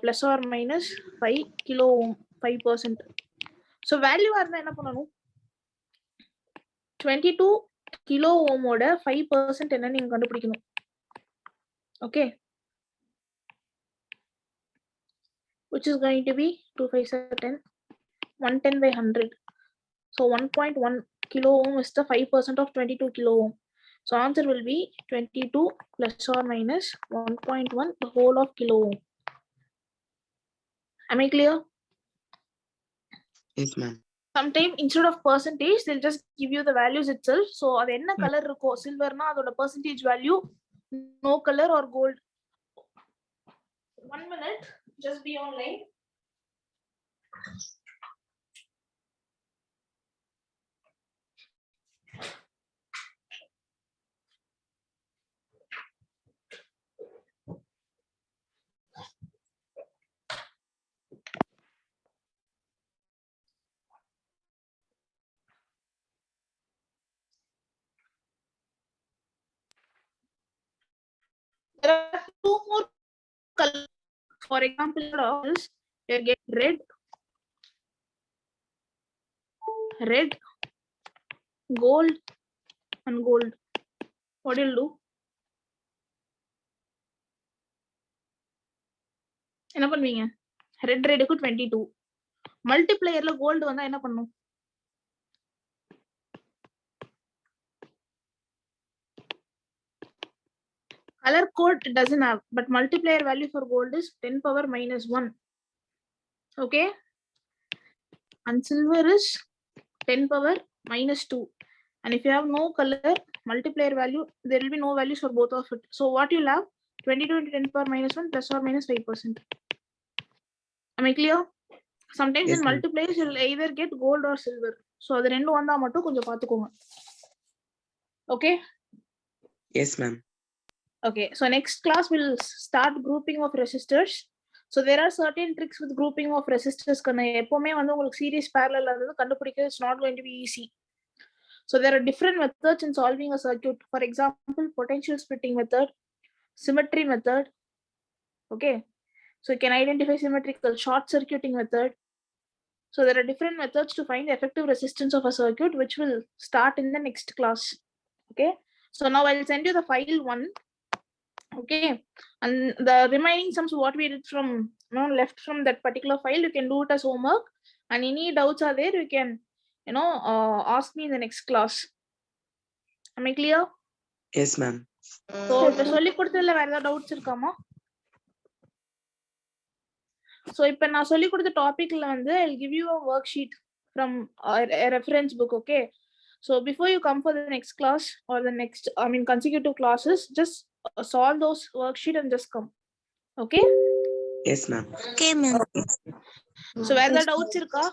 A: plus or minus 5 kilo ohm, 5%. So value are என்ன பண்ணணும்? 22 kilo ohm ஓட 5% என்ன நீங்க கண்டுபிடிக்கணும். Okay. Which is going to be 2 5 10, 110 by 100. So 1.1 kilo ohm is the 5% of 22 kilo ohm. So answer will be 22 plus or minus 1.1 the whole of kilo ohm. Am I clear?
B: Yes, ma'am.
A: Sometimes instead of percentage, they'll just give you the values itself. So அது என்ன color இருக்கோ silverனா அதோட percentage value, no color or gold. 1 minute, just be online. There are 2 more colors. For example, this you get red, gold, and gold. What will do? என்ன பண்ணுவீங்க? Red ரெடுக்கு 22. மல்டிப்ளையர்ல gold வந்தா என்ன பண்ணும்? Color code doesn't have, but multiplier value for gold is 10 power minus 1. Okay. And silver is 10 power minus 2. And if you have no color, multiplier value, there will be no values for both of it. So what you'll have? 22 into 10 power minus 1 plus or minus 5%. Am I clear? Sometimes
B: Yes,
A: in
B: ma'am.
A: multipliers, you'll either get gold or silver. So அது ரெண்டும் வந்தா மட்டும் கொஞ்சம் பாத்துக்கோங்க. Okay.
B: Yes, ma'am.
A: Okay, so next class we'll start grouping of resistors. So there are certain tricks with grouping of resistors. எப்பவுமே வந்து உங்களுக்கு series parallel அது கண்டுபிடிக்க it's not going to be easy. So there are different methods in solving a circuit. For example, potential splitting method, symmetry method. Okay, so you can identify symmetrical short circuiting method. So there are different methods to find the effective resistance of a circuit, which will start in the next class. Okay, so now I'll send you the file 1. Okay, and the remaining sums what we did from left from that particular file, you can do it as homework, and any doubts are there, you can ask me in the next class. Am I clear?
B: Yes, ma'am.
A: So இப்ப சொல்லி கொடுத்ததுல வேற ஏதாவது doubts இருக்காமா? So இப்போ நான் சொல்லி கொடுத்த டாபிக்ல வந்து I'll give you a worksheet from a reference book, okay? So before you come for the next class or the next, consecutive classes, just solve those worksheet and just come, okay?
B: Yes, ma'am.
E: Okay, ma'am.
A: So வேற ஏதாவது doubts இருக்கா?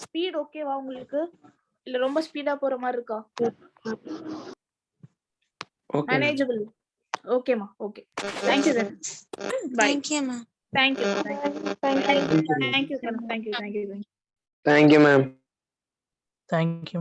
A: Speed ஓகேவா உங்களுக்கு? இல்ல ரொம்ப speedo போற மாதிரி இருக்கா?
B: Okay, ma'am.
A: Manageable. Okay, ma. Okay. Thank you then. Bye.
E: Thank you, ma'am.
A: Thank you. Thank you. Thank you. Thank you. Thank you. Thank you.
G: Thank you, ma'am.
H: Thank you.